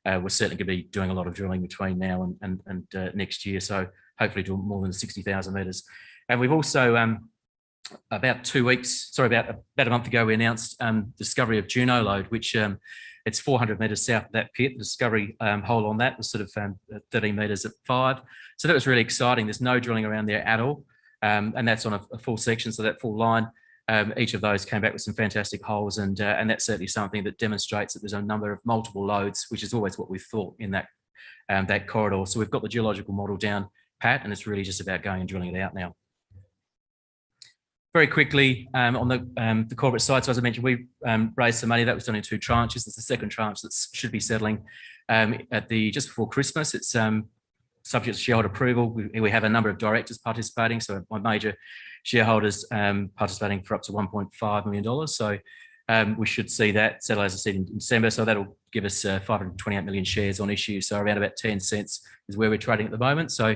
we're certainly going to be doing a lot of drilling between now and next year. So hopefully do more than 60,000 metres. And we've also, about a month ago, we announced discovery of Juno lode, which it's 400 metres south of that pit. The discovery hole on that was sort of 13 metres at 5. So that was really exciting. There's no drilling around there at all. And that's on a full section, so that full line. Each of those came back with some fantastic holes, and that's certainly something that demonstrates that there's a number of multiple lodes, which is always what we thought in that corridor. So we've got the geological model down pat, and it's really just about going and drilling it out now. Very quickly, on the corporate side, so as I mentioned, we raised some money. That was done in 2 tranches. It's the second tranche that should be settling at just before Christmas. It's subject to shareholder approval. We have a number of directors participating, so my major shareholders participating for up to $1.5 million. So we should see that settle, as I said, in December. So that'll give us 528 million shares on issue. So around about 10 cents is where we're trading at the moment. So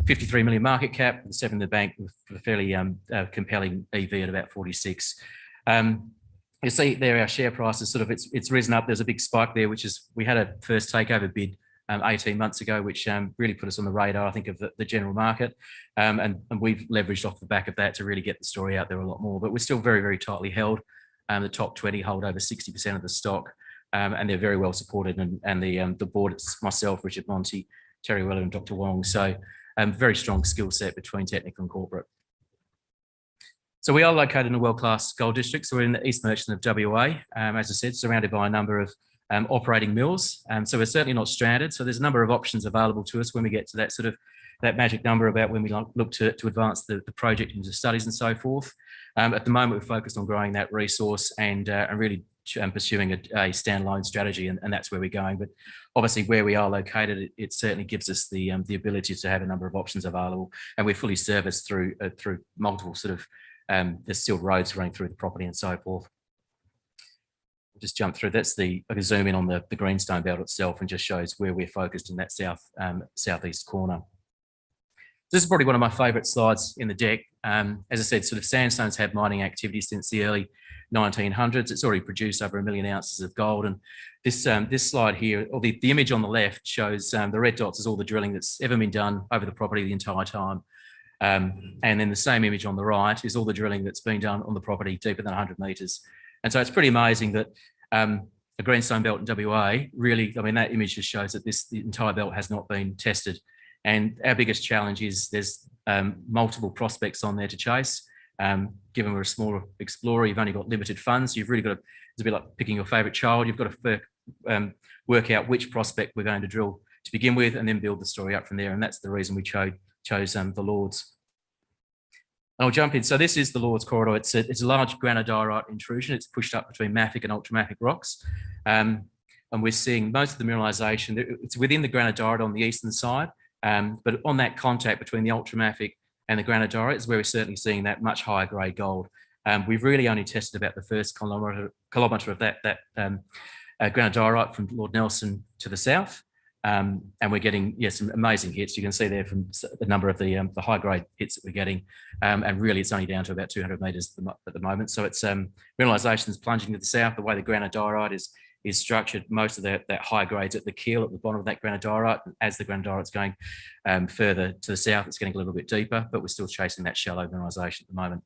53 million market cap, 7 in the bank, with a fairly compelling EV at about 46. You see there our share price is sort of, it's risen up. There's a big spike there, which is, we had a first takeover bid 18 months ago, which really put us on the radar, I think, of the general market. And we've leveraged off the back of that to really get the story out there a lot more. But we're still very, very tightly held. The top 20 hold over 60% of the stock, and they're very well supported. And the board, it's myself, Richard Monty, Terry Weller and Dr. Wong. So very strong skill set between technical and corporate. So we are located in a world-class gold district. So we're in the East Merchant of WA, as I said, surrounded by a number of operating mills. So we're certainly not stranded. So there's a number of options available to us when we get to that sort of that magic number about when we look to advance the project into studies and so forth. At the moment, we're focused on growing that resource and really pursuing a standalone strategy, and that's where we're going. But obviously, where we are located, it certainly gives us the ability to have a number of options available, and we're fully serviced through multiple sort of there's still roads running through the property and so forth. Just jump through. That's I can zoom in on the greenstone belt itself and just shows where we're focused in that southeast corner. This is probably one of my favourite slides in the deck. As I said, sort of sandstones have mining activity since the early 1900s. It's already produced over 1 million ounces of gold. And this slide here, or the image on the left, shows the red dots is all the drilling that's ever been done over the property the entire time. And then the same image on the right is all the drilling that's been done on the property deeper than 100 metres. And so it's pretty amazing that a greenstone belt in WA really, I mean, that image just shows that the entire belt has not been tested. And our biggest challenge is there's multiple prospects on there to chase. Given we're a smaller explorer, you've only got limited funds. You've really got to, it's a bit like picking your favourite child. You've got to work out which prospect we're going to drill to begin with and then build the story up from there. And that's the reason we chose the Lords. I'll jump in. So this is the Lords corridor. It's a large granodiorite intrusion. It's pushed up between mafic and ultramafic rocks. And we're seeing most of the mineralisation. It's within the granodiorite on the eastern side. But on that contact between the ultramafic and the granodiorite is where we're certainly seeing that much higher grade gold. We've really only tested about the first kilometre of that granodiorite from Lord Nelson to the south. And we're getting some amazing hits. You can see there from the number of the high grade hits that we're getting. And really it's only down to about 200 metres at the moment. So it's mineralisation is plunging to the south. The way the granodiorite is structured, most of that high grades at the keel at the bottom of that granodiorite. And as the granodiorite's going further to the south, it's getting a little bit deeper, but we're still chasing that shallow mineralisation at the moment.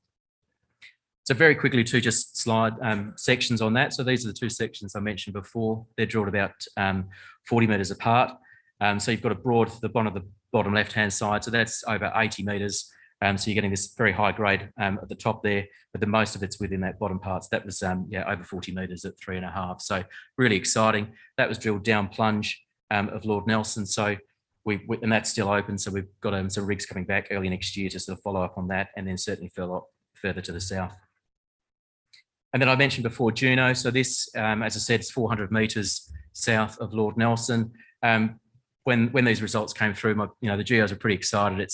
So very quickly to just slide sections on that. So these are the 2 sections I mentioned before. They're drilled about 40 metres apart. So you've got a broad, the bottom left-hand side. So that's over 80 metres. So you're getting this very high grade at the top there, but the most of it's within that bottom part. So that was over 40 metres at 3.5. So really exciting. That was drilled down plunge of Lord Nelson. So and that's still open. So we've got some rigs coming back early next year to sort of follow up on that, and then certainly further to the south. And then I mentioned before Juno. So this, as I said, is 400 metres south of Lord Nelson. when these results came through, the geos are pretty excited.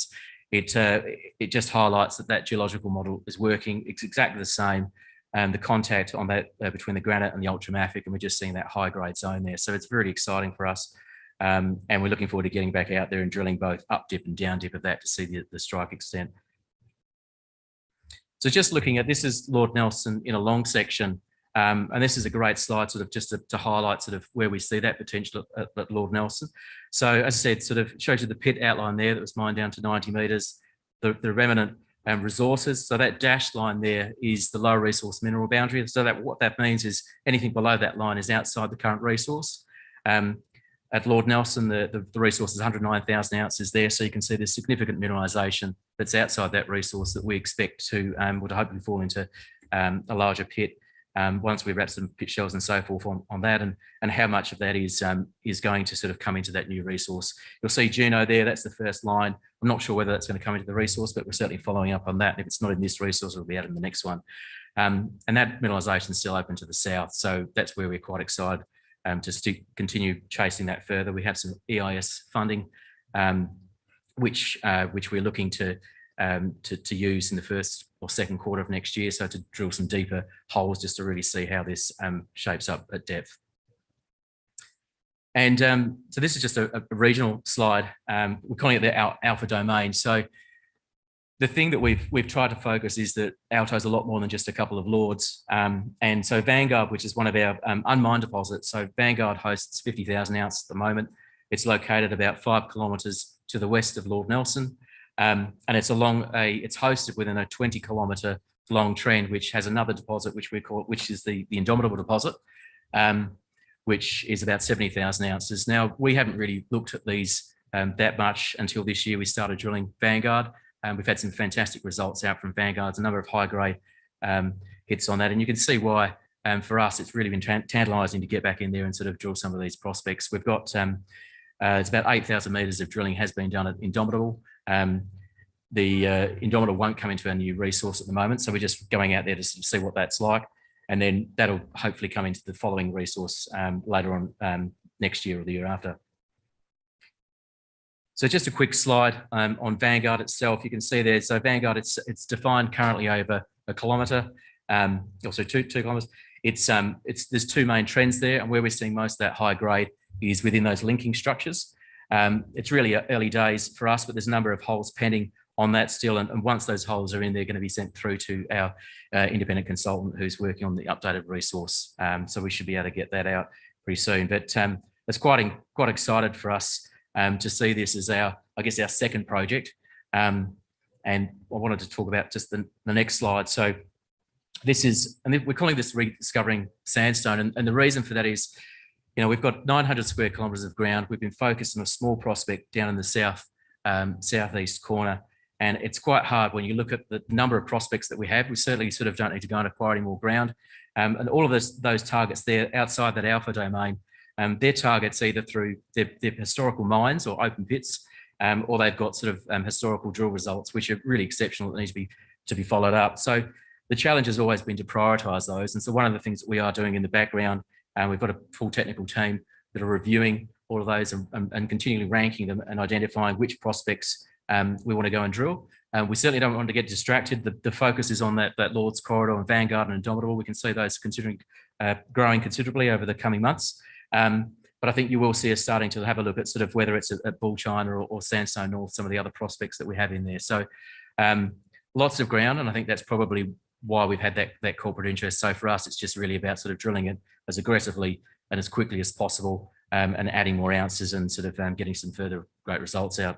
It just highlights that geological model is working. It's exactly the same. The contact on that between the granite and the ultramafic, and we're just seeing that high grade zone there. So it's really exciting for us. And we're looking forward to getting back out there and drilling both up dip and down dip of that to see the strike extent. So just looking at, this is Lord Nelson in a long section. And this is a great slide sort of just to highlight sort of where we see that potential at Lord Nelson. So as I said, sort of shows you the pit outline there that was mined down to 90 metres, the remnant resources. So that dashed line there is the low resource mineral boundary. So that what that means is anything below that line is outside the current resource. At Lord Nelson, the resource is 109,000 ounces there. So you can see there's significant mineralisation that's outside that resource that we expect to hopefully fall into a larger pit once we wrap some pit shells and so forth on that, and how much of that is going to sort of come into that new resource. You'll see Juno there, that's the first line. I'm not sure whether that's going to come into the resource, but we're certainly following up on that. If it's not in this resource, it'll be out in the next one. And that mineralisation is still open to the south. So that's where we're quite excited to continue chasing that further. We have some EIS funding, which we're looking to use in the first or second quarter of next year. So to drill some deeper holes just to really see how this shapes up at depth. And so this is just a regional slide. We're calling it the Alpha domain. So the thing that we've tried to focus is that Alto is a lot more than just a couple of lords. And so Vanguard, which is one of our unmined deposits. So Vanguard hosts 50,000 ounces at the moment. It's located about 5 kilometres to the west of Lord Nelson. And it's hosted within a 20-kilometre long trend, which has another deposit, which is the Indomitable deposit, which is about 70,000 ounces. Now, we haven't really looked at these that much until this year. We started drilling Vanguard. We've had some fantastic results out from Vanguard, a number of high-grade hits on that. And you can see why, for us, it's really been tantalising to get back in there and sort of drill some of these prospects. We've got, it's about 8,000 metres of drilling has been done at Indomitable. The Indomitable won't come into our new resource at the moment, so we're just going out there to see what that's like. And then that'll hopefully come into the following resource later on next year or the year after. So just a quick slide on Vanguard itself. You can see there, so Vanguard, it's defined currently over a kilometre, also two kilometres. There's two main trends there, and where we're seeing most of that high grade is within those linking structures. It's really early days for us, but there's a number of holes pending on that still. And once those holes are in, they're going to be sent through to our independent consultant who's working on the updated resource. So we should be able to get that out pretty soon. But it's quite excited for us to see this as our second project. And I wanted to talk about just the next slide. So this is, and we're calling this rediscovering sandstone. And the reason for that is, we've got 900 square kilometres of ground. We've been focused on a small prospect down in the southeast corner. And it's quite hard when you look at the number of prospects that we have. We certainly sort of don't need to go and acquire any more ground. And all of those targets there outside that Alpha domain, their targets either through their historical mines or open pits, or they've got sort of historical drill results, which are really exceptional that need to be followed up. So the challenge has always been to prioritise those. And so one of the things that we are doing in the background, we've got a full technical team that are reviewing all of those and continually ranking them and identifying which prospects we want to go and drill. We certainly don't want to get distracted. The focus is on that Lord's Corridor and Vanguard and Indomitable. We can see those growing considerably over the coming months. But I think you will see us starting to have a look at sort of whether it's at Bull China or Sandstone North, some of the other prospects that we have in there. So lots of ground, and I think that's probably why we've had that corporate interest. So for us, it's just really about sort of drilling it as aggressively and as quickly as possible, and adding more ounces and sort of getting some further great results out.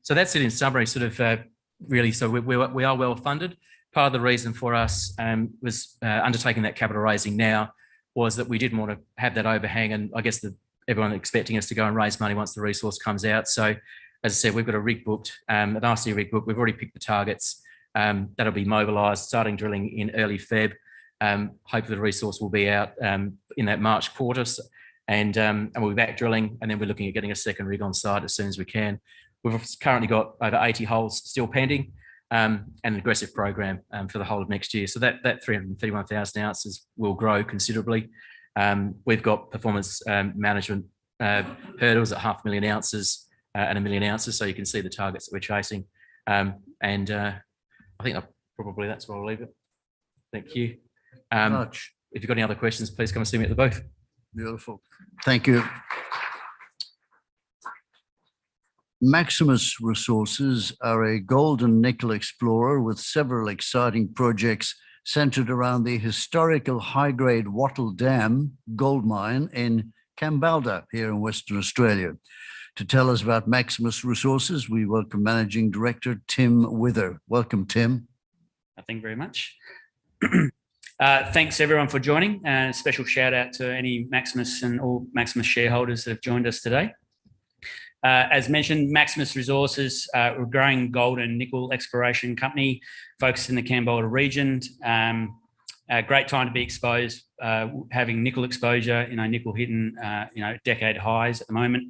So that's it in summary, sort of really, so we are well funded. Part of the reason for us was undertaking that capital raising now was that we didn't want to have that overhang, and I guess everyone expecting us to go and raise money once the resource comes out. So as I said, we've got a rig booked, an RC rig booked. We've already picked the targets. That'll be mobilised, starting drilling in early Feb. Hopefully the resource will be out in that March quarter, and we'll be back drilling, and then we're looking at getting a second rig on site as soon as we can. We've currently got over 80 holes still pending, and an aggressive program for the whole of next year. So that 331,000 ounces will grow considerably. We've got performance management hurdles at 500,000 ounces and 1 million ounces, so you can see the targets that we're chasing. I think that's where I'll leave it. Thank you. Much. If you've got any other questions, please come and see me at the booth. Beautiful. Thank you. Maximus Resources are a gold and nickel explorer with several exciting projects centered around the historical high-grade Wattle Dam gold mine in Kambalda here in Western Australia. To tell us about Maximus Resources, we welcome Managing Director Tim Wither. Welcome, Tim. Thank you very much. Thanks everyone for joining. A special shout out to any Maximus and all Maximus shareholders that have joined us today. As mentioned, Maximus Resources, we're a growing gold and nickel exploration company focused in the Kambalda region. A great time to be exposed, having nickel exposure, nickel hitting, decade highs at the moment.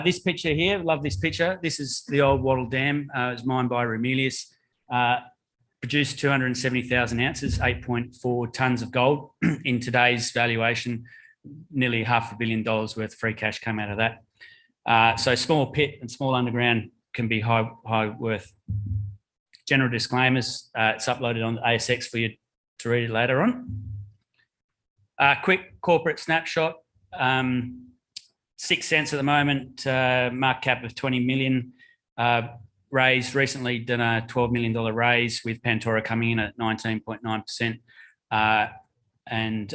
This picture here, love this picture. This is the old Wattle Dam. It was mined by Ramelius. Produced 270,000 ounces, 8.4 tonnes of gold. In today's valuation, nearly $500 million worth of free cash came out of that. So small pit and small underground can be high worth. General disclaimers, it's uploaded on the ASX for you to read it later on. Quick corporate snapshot, 6 cents at the moment, market cap of 20 million. Raised recently, done a $12 million raise with Pantora coming in at 19.9% and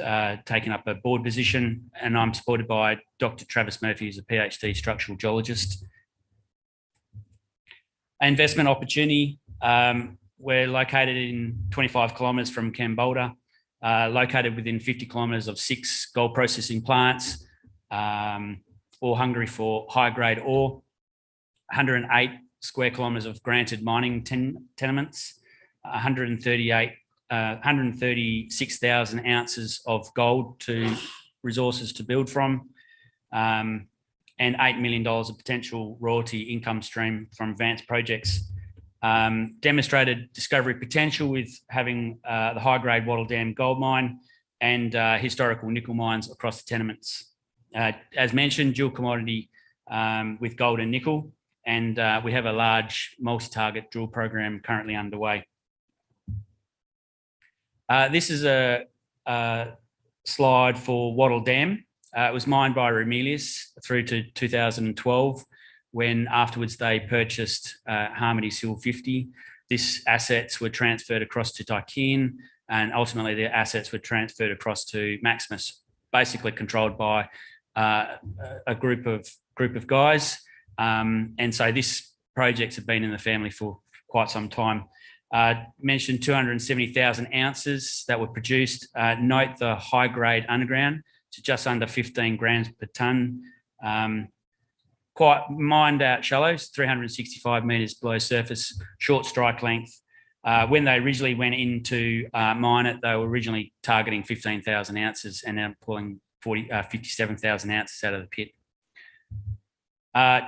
taking up a board position. And I'm supported by Dr. Travis Murphy, who's a PhD structural geologist. Investment opportunity, we're located in 25 kilometres from Kambalda, located within 50 kilometres of 6 gold processing plants, all hungry for high-grade ore, 108 square kilometres of granted mining tenements, 136,000 ounces of gold to resources to build from, and $8 million of potential royalty income stream from advanced projects. Demonstrated discovery potential with having the high-grade Wattle Dam gold mine and historical nickel mines across the tenements. As mentioned, dual commodity with gold and nickel. And we have a large multi-target drill program currently underway. This is a slide for Wattle Dam. It was mined by Ramelius through to 2012, when afterwards they purchased Harmony Sil 50. These assets were transferred across to Tychean, and ultimately the assets were transferred across to Maximus, basically controlled by a group of guys. And so this projects have been in the family for quite some time. Mentioned 270,000 ounces that were produced. Note the high grade underground to just under 15 grams per tonne. Quite mined out shallows, 365 metres below surface, short strike length. When they originally went into mine it, they were originally targeting 15,000 ounces and now pulling 57,000 ounces out of the pit.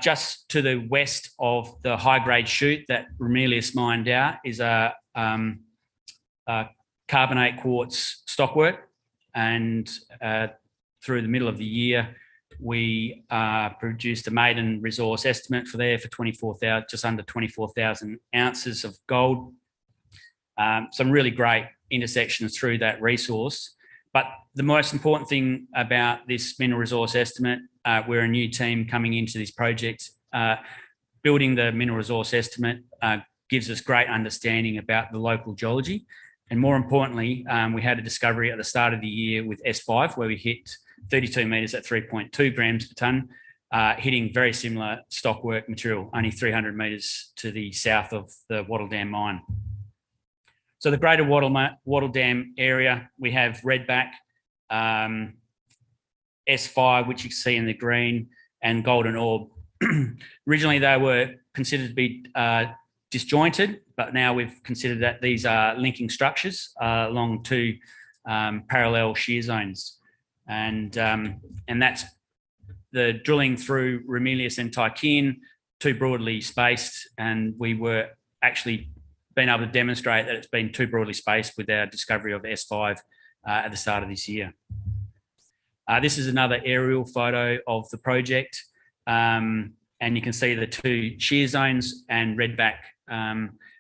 Just to the west of the high-grade chute that Ramelius mined out is a carbonate quartz stockwork, and through the middle of the year, we produced a maiden resource estimate for there for 24,000, just under 24,000 ounces of gold. Some really great intersections through that resource. But the most important thing about this mineral resource estimate, we're a new team coming into this project. Building the mineral resource estimate gives us great understanding about the local geology. And more importantly, we had a discovery at the start of the year with S5, where we hit 32 metres at 3.2 grams per tonne, hitting very similar stockwork material, only 300 metres to the south of the Wattle Dam mine. So the greater Wattle Dam area, we have Redback, S5, which you can see in the green, and Golden Orb. Originally, they were considered to be disjointed, but now we've considered that these are linking structures along two parallel shear zones. And that's the drilling through Ramelius and Tychean, too broadly spaced, and we were actually been able to demonstrate that it's been too broadly spaced with our discovery of S5 at the start of this year. This is another aerial photo of the project. And you can see the two shear zones, and Redback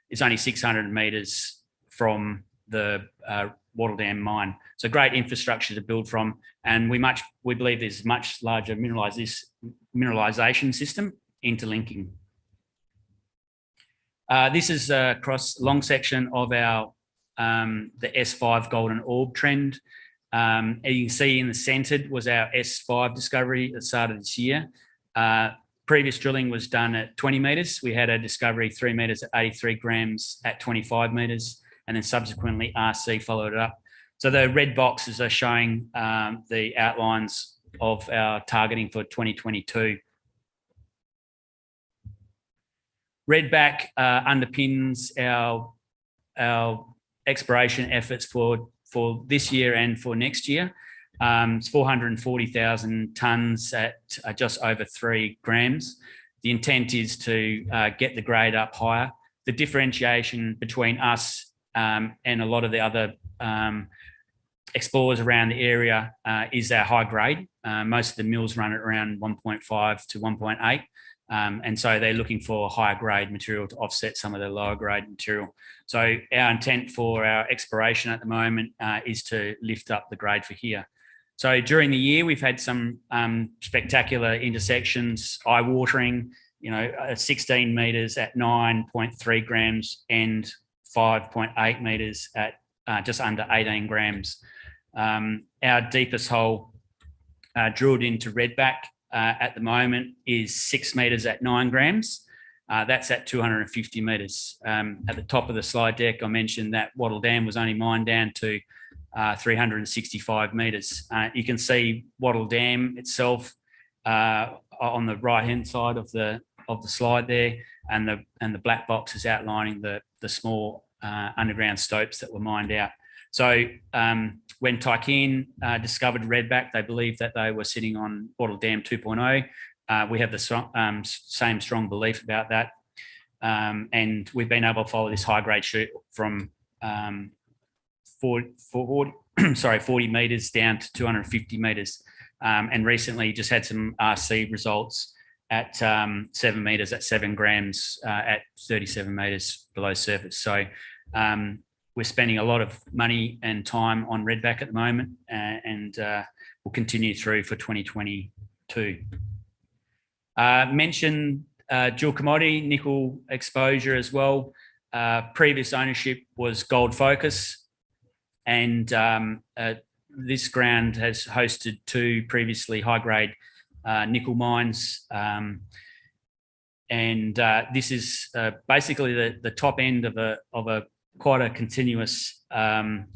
is only 600 metres from the Wattle Dam mine. So great infrastructure to build from. And we believe there's much larger mineralisation system interlinking. This is a long section of our the S5 golden orb trend. As you can see in the centred was our S5 discovery at the start of this year. Previous drilling was done at 20 metres. We had a discovery 3 metres at 83 grams at 25 metres, and then subsequently RC followed it up. So the red boxes are showing the outlines of our targeting for 2022. Redback underpins our exploration efforts for this year and for next year. It's 440,000 tonnes at just over 3 grams. The intent is to get the grade up higher. The differentiation between us and a lot of the other explorers around the area is our high grade. Most of the mills run at around 1.5 to 1.8. And so they're looking for higher grade material to offset some of the lower grade material. So our intent for our exploration at the moment is to lift up the grade for here. So during the year, we've had some spectacular intersections, eye-watering, 16 metres at 9.3 grams and 5.8 metres at just under 18 grams. Our deepest hole drilled into Redback at the moment is 6 metres at 9 grams. That's at 250 metres. At the top of the slide deck, I mentioned that Wattle Dam was only mined down to 365 metres. You can see Wattle Dam itself on the right-hand side of the slide there, and the black box is outlining the small underground stopes that were mined out. So when Tycoon discovered Redback, they believed that they were sitting on Wattle Dam 2.0. We have the same strong belief about that. And we've been able to follow this high-grade shoot from 40 metres down to 250 metres. And recently just had some RC results at 7 metres at 7 grams at 37 metres below surface. So we're spending a lot of money and time on Redback at the moment, and we'll continue through for 2022. Mention dual commodity, nickel exposure as well. Previous ownership was Gold Focus, and this ground has hosted 2 previously high-grade nickel mines. This is basically the top end of a quite a continuous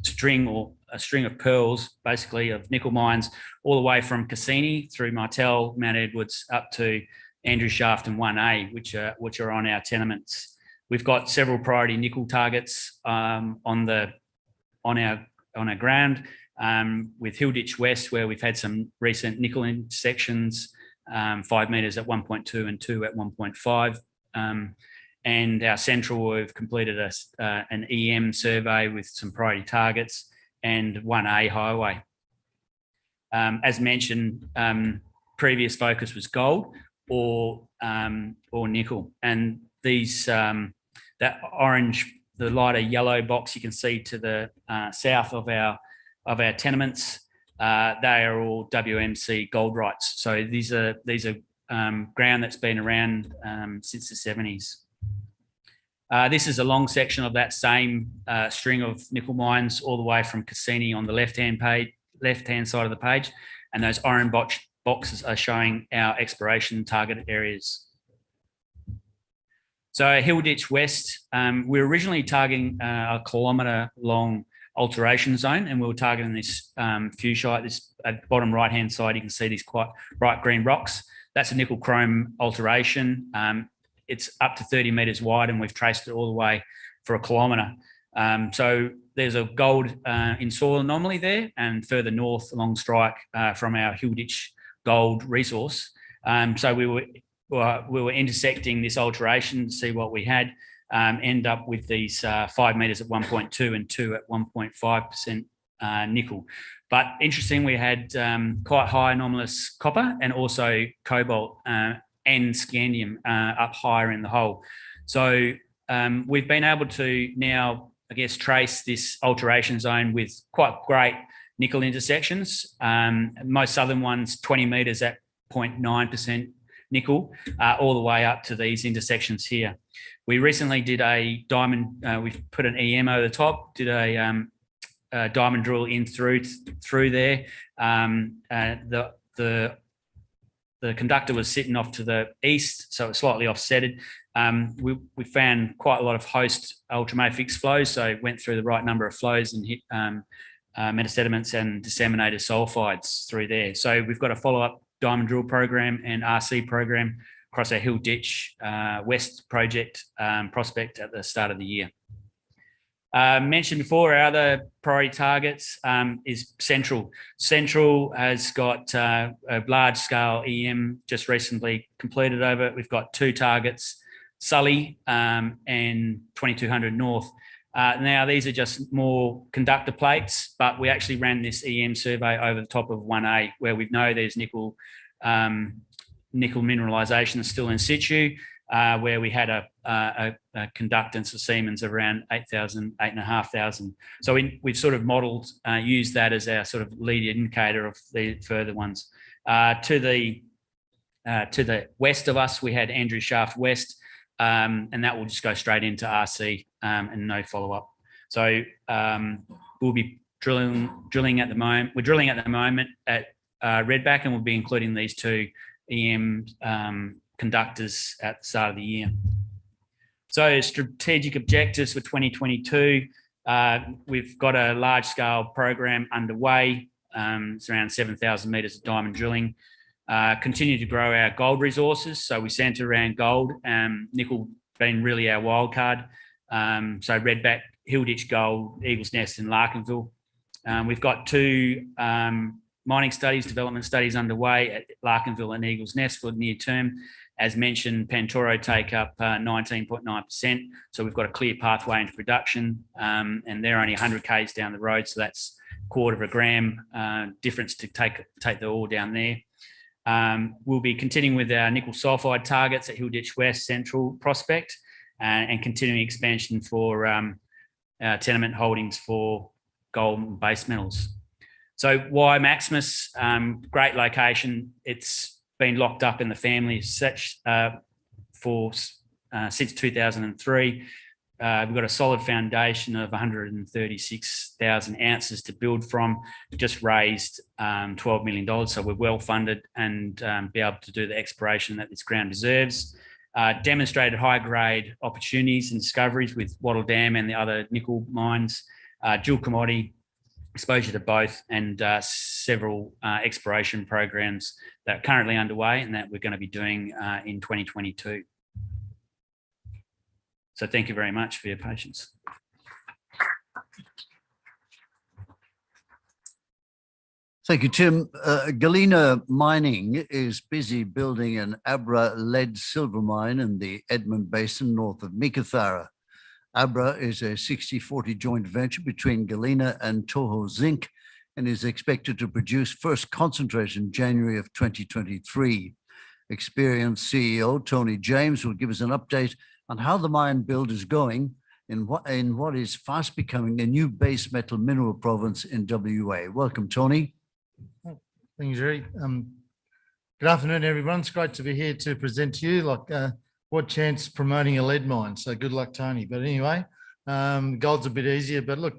string of pearls, basically, of nickel mines, all the way from Cassini through Martel, Mount Edwards, up to Andrew Shaft and 1A, which are on our tenements. We've got several priority nickel targets on our ground, with Hilditch West, where we've had some recent nickel intersections, 5 metres at 1.2 and 2 at 1.5. And our central, we've completed an EM survey with some priority targets and 1A highway. As mentioned, previous focus was gold or nickel, and these that orange, the lighter yellow box you can see to the south of our tenements, they are all WMC gold rights. So these are ground that's been around since the 70s. This is a long section of that same string of nickel mines, all the way from Cassini on the left-hand side of the page, and those orange boxes are showing our exploration target areas. So Hilditch West, we're originally targeting a kilometre-long alteration zone, and we were targeting this fuscite. This at bottom right-hand side, you can see these quite bright green rocks. That's a nickel chrome alteration. It's up to 30 metres wide, and we've traced it all the way for a kilometre. So there's a gold in soil anomaly there, and further north along strike from our Hilditch gold resource. So we were intersecting this alteration to see what we had. End up with these 5 metres at 1.2 and 2 at 1.5% nickel. But interesting, we had quite high anomalous copper and also cobalt and scandium up higher in the hole. So we've been able to now, I guess, trace this alteration zone with quite great nickel intersections. Most southern ones, 20 metres at 0.9% nickel, all the way up to these intersections here. We recently did a diamond, we've put an EM over the top, did a diamond drill in through there. The conductor was sitting off to the east, so it's slightly offsetted. We found quite a lot of host ultramafic flows, so went through the right number of flows and hit metasediments and disseminated sulfides through there. So we've got a follow-up diamond drill program and RC program across our Hill Ditch West project prospect at the start of the year. Mentioned before, our other priority targets is Central. Central has got a large-scale EM just recently completed over it. We've got 2 targets, Sully and 2200 North. Now, these are just more conductor plates, but we actually ran this EM survey over the top of 1A, where we know there's nickel mineralisation still in situ, where we had a conductance of Siemens around 8,000, 8,500. So we've sort of modelled, used that as our sort of lead indicator of the further ones. To the west of us, we had Andrew Shaft West, and that will just go straight into RC and no follow-up. So we'll be drilling at the moment. We're drilling at the moment at Redback, and we'll be including these 2 EM conductors at the start of the year. So strategic objectives for 2022, we've got a large-scale program underway. It's around 7,000 metres of diamond drilling. Continue to grow our gold resources. So we centre around gold, nickel being really our wild card. So Redback, Hill Ditch Gold, Eagles Nest and Larkinville. We've got 2 mining studies, development studies underway at Larkinville and Eagles Nest for the near term. As mentioned, Pantoro take up 19.9%. So we've got a clear pathway into production, and they're only 100 k's down the road. So that's a quarter of a gram difference to take the ore down there. We'll be continuing with our nickel sulfide targets at Hill Ditch West Central Prospect and continuing expansion for tenement holdings for gold and base metals. So why Maximus? Great location. It's been locked up in the family such since 2003. We've got a solid foundation of 136,000 ounces to build from. We just raised $12 million, so we're well funded and be able to do the exploration that this ground deserves. Demonstrated high-grade opportunities and discoveries with Wattle Dam and the other nickel mines, dual commodity exposure to both, and several exploration programs that are currently underway and that we're going to be doing in 2022. So thank you very much for your patience. Thank you, Tim. Galena Mining is busy building an Abra lead silver mine in the Edmund Basin north of Meekatharra. Abra is a 60-40 joint venture between Galena and Toho Zinc and is expected to produce first concentrate in January of 2023. Experienced CEO Tony James will give us an update on how the mine build is going in what is fast becoming a new base metal mineral province in WA. Welcome, Tony. Thank you, Jerry. Good afternoon, everyone. It's great to be here to present to you. What chance promoting a lead mine? So good luck, Tony. But anyway, gold's a bit easier. But look,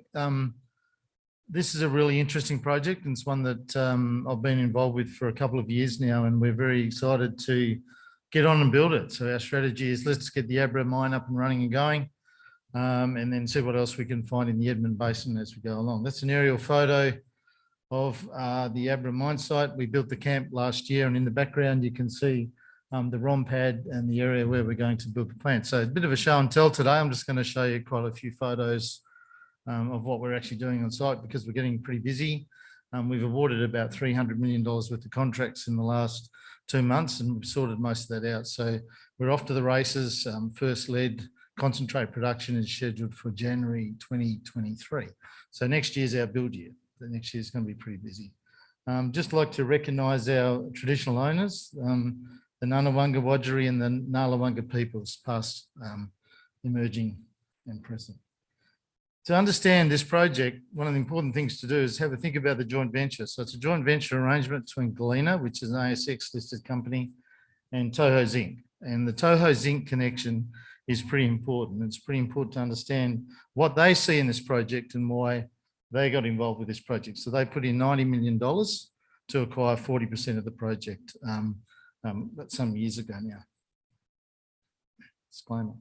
this is a really interesting project, and it's one that I've been involved with for a couple of years now, and we're very excited to get on and build it. So our strategy is let's get the Abra mine up and running and going, and then see what else we can find in the Edmund Basin as we go along. That's an aerial photo of the Abra mine site. We built the camp last year, and in the background you can see the ROM pad and the area where we're going to build the plant. So a bit of a show and tell today. I'm just going to show you quite a few photos of what we're actually doing on site because we're getting pretty busy. We've awarded about $300 million worth of contracts in the last 2 months, and we've sorted most of that out. So we're off to the races. First lead concentrate production is scheduled for January 2023. So next year's our build year. the next year is going to be pretty busy. Just like to recognise our traditional owners, the Ngunnawal, Wodjiri and the Ngarluma peoples, past, emerging and present. To understand this project, one of the important things to do is have a think about the joint venture. So it's a joint venture arrangement between Galena, which is an ASX listed company, and Toho Zinc. And the Toho Zinc connection is pretty important. It's pretty important to understand what they see in this project and why they got involved with this project. So they put in $90 million to acquire 40% of the project, but some years ago now. Disclaimer.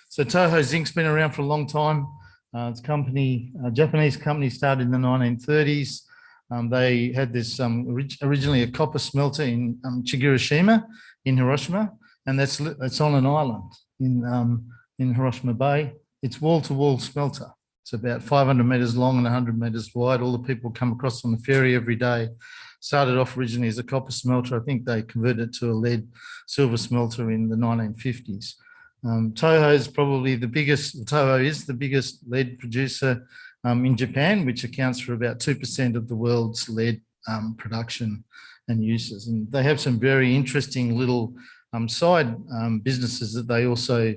So Toho Zinc's been around for a long time. It's a Japanese company, started in the 1930s. They had this originally a copper smelter in Chigurashima in Hiroshima, and that's on an island in Hiroshima Bay. It's wall-to-wall smelter. It's about 500 metres long and 100 metres wide. All the people come across on the ferry every day. Started off originally as a copper smelter. I think they converted it to a lead silver smelter in the 1950s. Toho is probably the biggest, Toho is the biggest lead producer in Japan, which accounts for about 2% of the world's lead production and uses. And they have some very interesting little side businesses that they also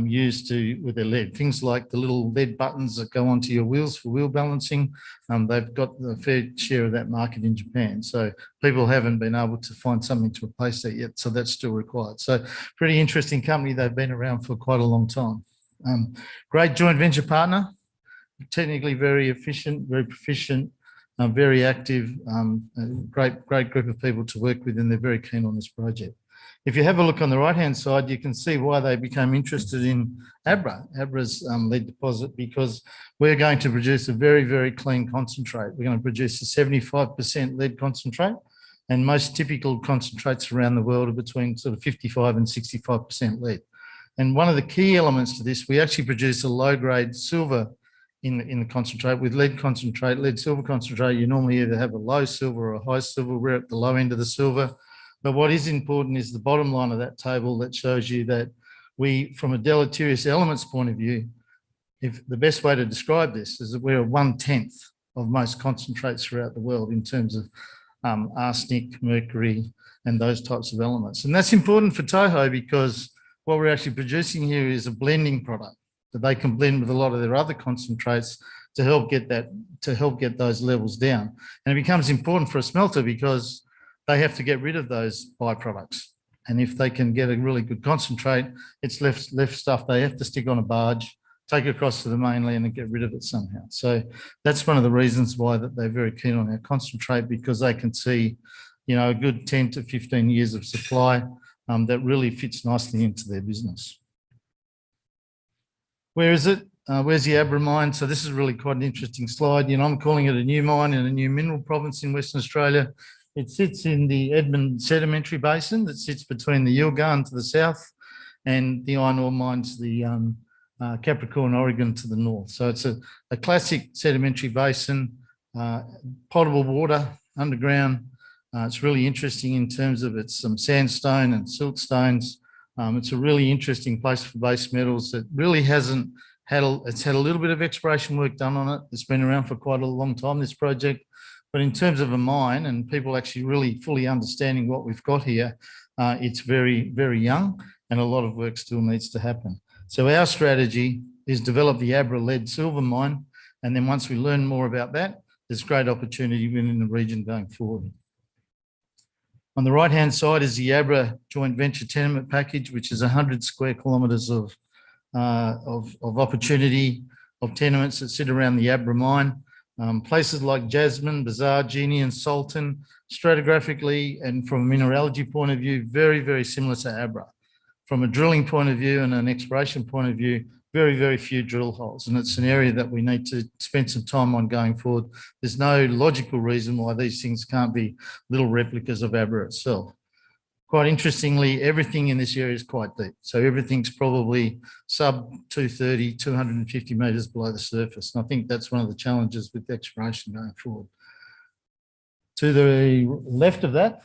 use with their lead. Things like the little lead buttons that go onto your wheels for wheel balancing. They've got a fair share of that market in Japan. So people haven't been able to find something to replace that yet. So that's still required. So pretty interesting company. They've been around for quite a long time. Great joint venture partner, technically very efficient, very proficient, very active, great group of people to work with, and they're very keen on this project. If you have a look on the right-hand side, you can see why they became interested in Abra's lead deposit, because we're going to produce a very, very clean concentrate. We're going to produce a 75% lead concentrate, and most typical concentrates around the world are between sort of 55 and 65% lead. And one of the key elements to this, we actually produce a low-grade silver in the concentrate. With lead concentrate, lead silver concentrate, you normally either have a low silver or a high silver. We're at the low end of the silver. But what is important is the bottom line of that table that shows you that we, from a deleterious elements point of view, if the best way to describe this is that we're 1/10 of most concentrates throughout the world in terms of arsenic, mercury, and those types of elements. And that's important for Toho, because what we're actually producing here is a blending product that they can blend with a lot of their other concentrates to help get those levels down. And it becomes important for a smelter because they have to get rid of those byproducts. And if they can get a really good concentrate, it's left stuff they have to stick on a barge, take it across to the mainland and get rid of it somehow. So that's one of the reasons why that they're very keen on our concentrate, because they can see, you know, a good 10 to 15 years of supply that really fits nicely into their business. Where is it? Where's the Abra mine? So this is really quite an interesting slide. You know, I'm calling it a new mine in a new mineral province in Western Australia. It sits in the Edmund Sedimentary Basin that sits between the Yilgarn to the south and the iron ore mines, the Capricorn, Oregon to the north. So it's a classic sedimentary basin, potable water underground. It's really interesting in terms of its sandstone and siltstones. It's a really interesting place for base metals that really hasn't had, it's had a little bit of exploration work done on it. It's been around for quite a long time, this project. But in terms of a mine and people actually really fully understanding what we've got here, it's very, very young and a lot of work still needs to happen. So our strategy is develop the Abra lead silver mine. And then once we learn more about that, there's great opportunity within the region going forward. On the right-hand side is the Abra joint venture tenement package, which is 100 square kilometres of opportunity of tenements that sit around the Abra mine. Places like Jasmine, Bazaar, Genie and Sultan, stratigraphically and from a mineralogy point of view, very, very similar to Abra. From a drilling point of view and an exploration point of view, very, very few drill holes. And it's an area that we need to spend some time on going forward. There's no logical reason why these things can't be little replicas of Abra itself. Quite interestingly, everything in this area is quite deep. So everything's probably sub 230, 250 metres below the surface. And I think that's one of the challenges with exploration going forward. To the left of that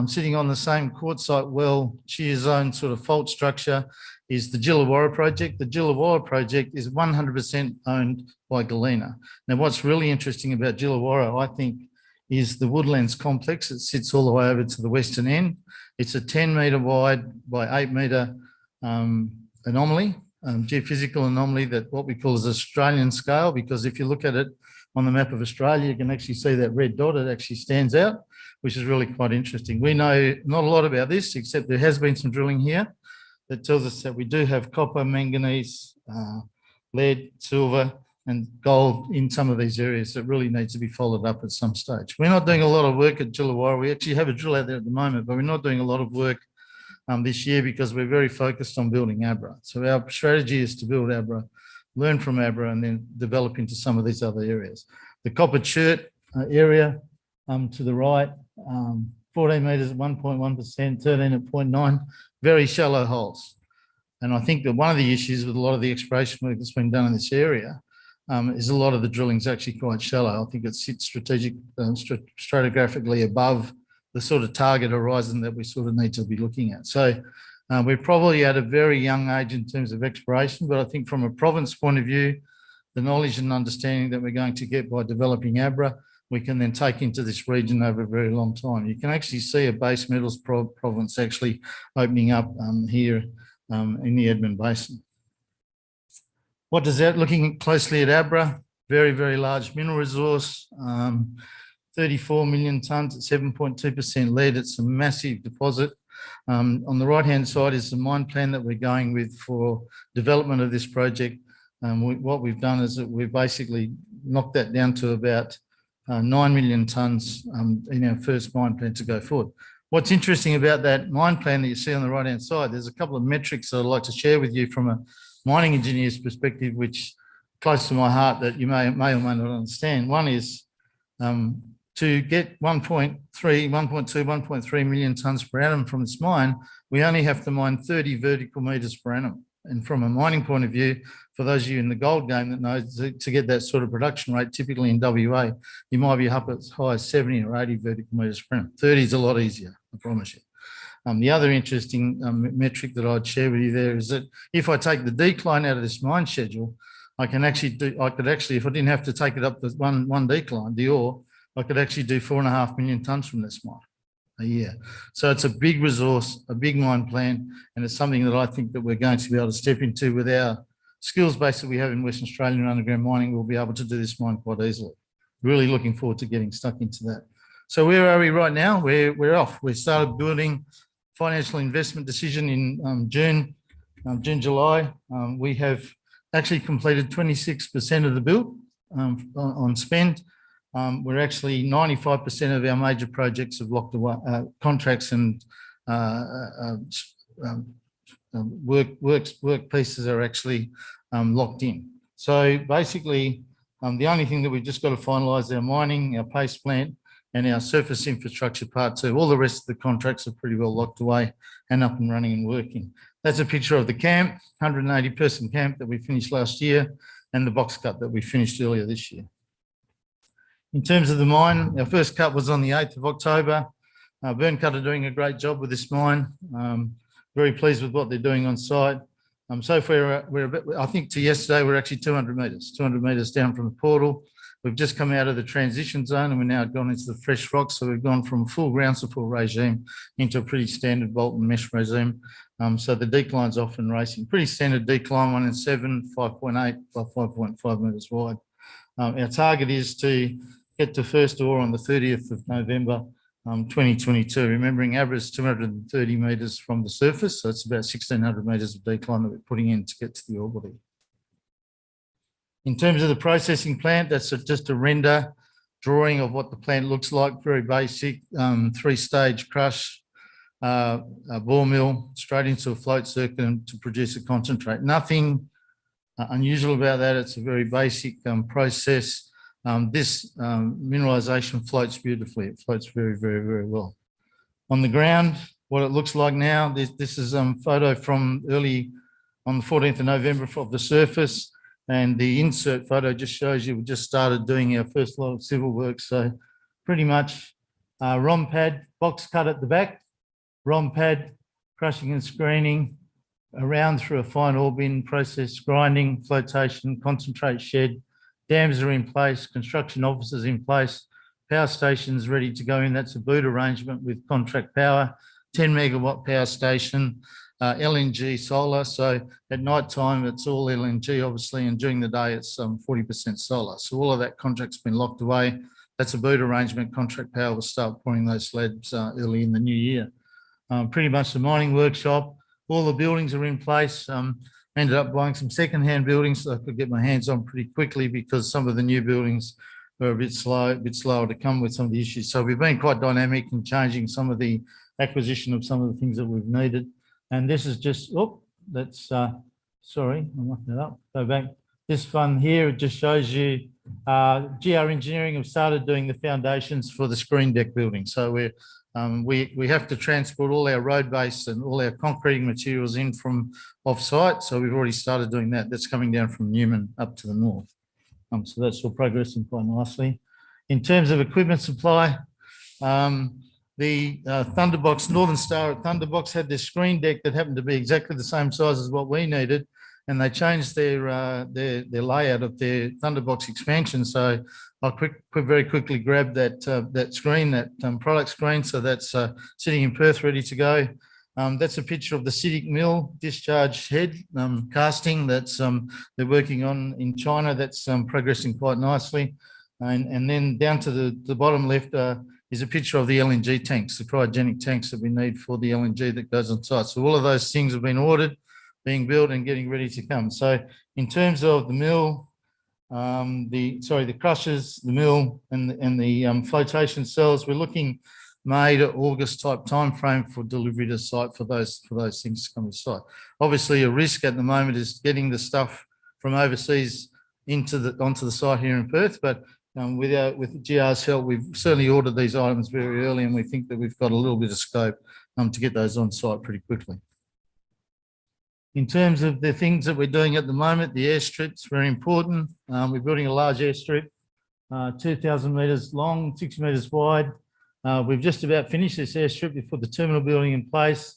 sitting on the same quartzite well shear zone sort of fault structure is the Jillawarra project. The Jillawarra project is 100% owned by Galena. Now, what's really interesting about Jillawarra, I think, is the Woodlands complex. It sits all the way over to the western end. It's a 10 metre wide by 8 metre anomaly, geophysical anomaly that what we call is Australian scale, because if you look at it on the map of Australia, you can actually see that red dot, it actually stands out, which is really quite interesting. We know not a lot about this, except there has been some drilling here that tells us that we do have copper, manganese, lead, silver, and gold in some of these areas that really needs to be followed up at some stage. We're not doing a lot of work at Jillawarra. We actually have a drill out there at the moment, but we're not doing a lot of work this year because we're very focused on building Abra. So our strategy is to build Abra, learn from Abra, and then develop into some of these other areas. The copper chert area to the right, 14 metres at 1.1%, 13 at 0.9, very shallow holes. And I think that one of the issues with a lot of the exploration work that's been done in this area is a lot of the drilling is actually quite shallow. I think it sits stratigraphically above the sort of target horizon that we sort of need to be looking at. So we're probably at a very young age in terms of exploration, but I think from a province point of view, the knowledge and understanding that we're going to get by developing Abra, we can then take into this region over a very long time. You can actually see a base metals province actually opening up here in the Edmund Basin. What does that, looking closely at Abra, very, very large mineral resource, 34 million tonnes at 7.2% lead. It's a massive deposit. On the right-hand side is the mine plan that we're going with for development of this project. What we've done is that we've basically knocked that down to about 9 million tonnes in our first mine plan to go forward. What's interesting about that mine plan that you see on the right-hand side, there's a couple of metrics that I'd like to share with you from a mining engineer's perspective, which close to my heart that you may or may not understand. One is to get 1.2, 1.3 million tonnes per annum from this mine, we only have to mine 30 vertical metres per annum. And from a mining point of view, for those of you in the gold game that know, to get that sort of production rate, typically in WA, you might be up as high as 70 or 80 vertical metres per annum. 30 is a lot easier, I promise you. The other interesting metric that I'd share with you there is that if I take the decline out of this mine schedule, I could actually, if I didn't have to take it up to one decline, the ore, I could actually do 4.5 million tonnes from this mine a year. So it's a big resource, a big mine plan, and it's something that I think that we're going to be able to step into with our skills base that we have in Western Australian underground mining. We'll be able to do this mine quite easily. Really looking forward to getting stuck into that. So where are we right now? We're off. We started building financial investment decision in June, July. We have actually completed 26% of the build on spend. We're actually 95% of our major projects have locked away, contracts and work pieces are actually locked in. So basically, the only thing that we've just got to finalise our mining, our paste plant, and our surface infrastructure part 2. All the rest of the contracts are pretty well locked away and up and running and working. That's a picture of the camp, 180-person camp that we finished last year, and the box cut that we finished earlier this year. In terms of the mine, our first cut was on the 8th of October. Burn Cut are doing a great job with this mine. Very pleased with what they're doing on site. So far, we're a bit, I think to yesterday, we're actually 200 metres down from the portal. We've just come out of the transition zone and we're now gone into the fresh rock. So we've gone from full ground support regime into a pretty standard bolt and mesh regime. So the decline's off and racing. Pretty standard decline, 1 in 7, 5.8 by 5.5 metres wide. Our target is to get to first ore on the 30th of November 2022. Remembering average is 230 metres from the surface. So it's about 1,600 metres of decline that we're putting in to get to the ore body. In terms of the processing plant, that's just a render drawing of what the plant looks like, very basic, 3-stage crush, a ball mill, straight into a float circuit and to produce a concentrate. Nothing unusual about that. It's a very basic process. This mineralisation floats beautifully. It floats very, very, very well. On the ground, what it looks like now, this is a photo from early on the 14th of November of the surface. And the insert photo just shows you we just started doing our first lot of civil work. So pretty much ROM pad, box cut at the back, ROM pad, crushing and screening, around through a fine ore bin process, grinding, flotation, concentrate shed, dams are in place, construction offices in place, power stations ready to go in. That's a boot arrangement with contract power, 10 megawatt power station, LNG solar. So at night time, it's all LNG, obviously, and during the day, it's 40% solar. So all of that contract's been locked away. That's a boot arrangement. Contract power will start pouring those slabs early in the new year. Pretty much the mining workshop, all the buildings are in place. Ended up buying some second-hand buildings so I could get my hands on pretty quickly because some of the new buildings were a bit slower to come with some of the issues. So we've been quite dynamic in changing some of the acquisition of some of the things that we've needed. And this is just, sorry, I'm locking it up, go back. This one here, it just shows you GR Engineering have started doing the foundations for the screen deck building. So we have to transport all our road base and all our concreting materials in from off-site. So we've already started doing that. That's coming down from Newman up to the north. So that's all progressing quite nicely. In terms of equipment supply, the Thunderbox, Northern Star at Thunderbox had this screen deck that happened to be exactly the same size as what we needed. And they changed their layout of their Thunderbox expansion. So I very quickly grabbed that screen, that product screen. So that's sitting in Perth, ready to go. That's a picture of the CITIC mill discharge head casting that's they're working on in China. That's progressing quite nicely. And then down to the bottom left is a picture of the LNG tanks, the cryogenic tanks that we need for the LNG that goes on site. So all of those things have been ordered, being built and getting ready to come. So in terms of the mill, the crushers, the mill and the flotation cells, we're looking May to August type timeframe for delivery to site for those things to come to site. Obviously, a risk at the moment is getting the stuff from overseas onto the site here in Perth, but with GR's help, we've certainly ordered these items very early, and we think that we've got a little bit of scope to get those on site pretty quickly. In terms of the things that we're doing at the moment, the airstrip's very important. We're building a large airstrip, 2,000 metres long, 6 metres wide. We've just about finished this airstrip. We've put the terminal building in place.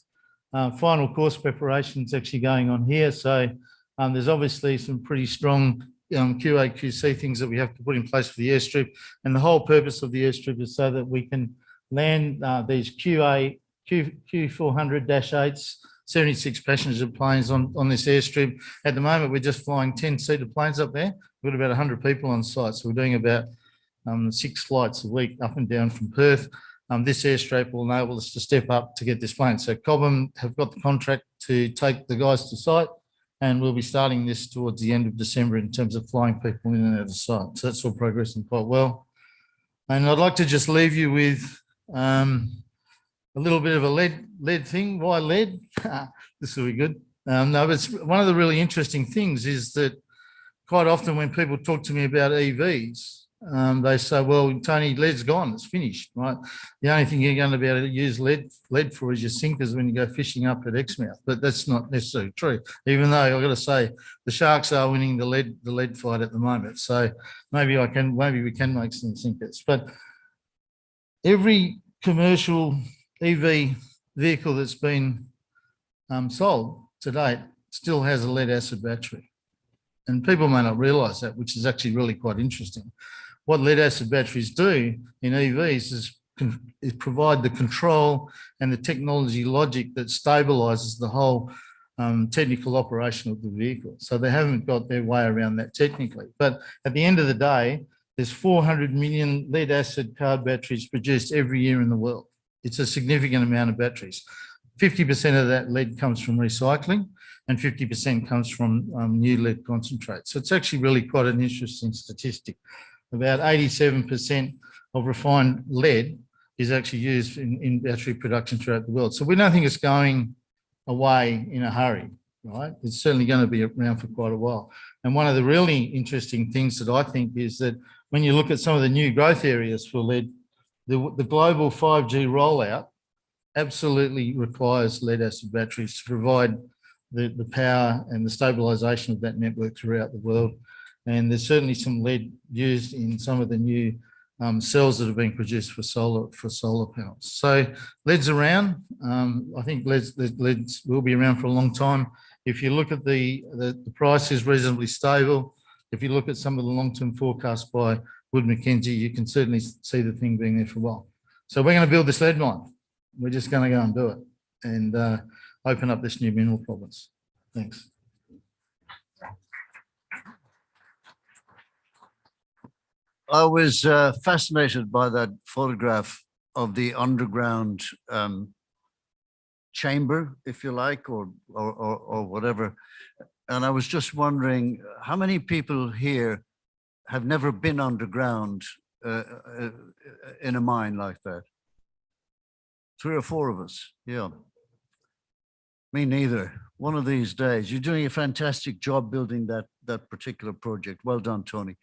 Final course preparations actually going on here. So there's obviously some pretty strong QA, QC things that we have to put in place for the airstrip. And the whole purpose of the airstrip is so that we can land these Q400-8s, 76 passenger planes on this airstrip. At the moment, we're just flying 10-seater planes up there. We've got about 100 people on site. So we're doing about 6 flights a week up and down from Perth. This airstrip will enable us to step up to get this plane. So Cobham have got the contract to take the guys to site, and we'll be starting this towards the end of December in terms of flying people in and out of site. So that's all progressing quite well. And I'd like to just leave you with a little bit of a lead thing. Why lead? This will be good. No, but it's one of the really interesting things is that quite often when people talk to me about EVs, they say, well, Tony, lead's gone, it's finished, right? The only thing you're going to be able to use lead for is your sinkers when you go fishing up at Exmouth, but that's not necessarily true, even though I've got to say the Sharks are winning the lead fight at the moment. So maybe we can make some sinkers. But every commercial EV vehicle that's been sold to date still has a lead acid battery. And people may not realise that, which is actually really quite interesting. What lead acid batteries do in EVs is provide the control and the technology logic that stabilises the whole technical operation of the vehicle. So they haven't got their way around that technically. But at the end of the day, there's 400 million lead acid card batteries produced every year in the world. It's a significant amount of batteries. 50% of that lead comes from recycling and 50% comes from new lead concentrate. So it's actually really quite an interesting statistic. About 87% of refined lead is actually used in battery production throughout the world. So we don't think it's going away in a hurry, right? It's certainly going to be around for quite a while. And one of the really interesting things that I think is that when you look at some of the new growth areas for lead, the global 5G rollout absolutely requires lead acid batteries to provide the power and the stabilisation of that network throughout the world. And there's certainly some lead used in some of the new cells that are being produced for solar panels. So lead's around. I think leads will be around for a long time. If you look at the price is reasonably stable. If you look at some of the long-term forecasts by Wood Mackenzie, you can certainly see the thing being there for a while. So we're going to build this lead mine. We're just going to go and do it and open up this new mineral province. Thanks. I was fascinated by that photograph of the underground chamber, if you like, or whatever. And I was just wondering, how many people here have never been underground in a mine like that? 3 or 4 of us, yeah. Me neither. One of these days. You're doing a fantastic job building that particular project. Well done, Tony.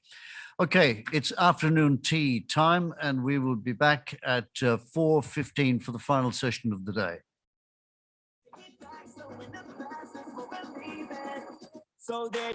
Okay, it's afternoon tea time, and we will be back at 4:15 for the final session of the day. So there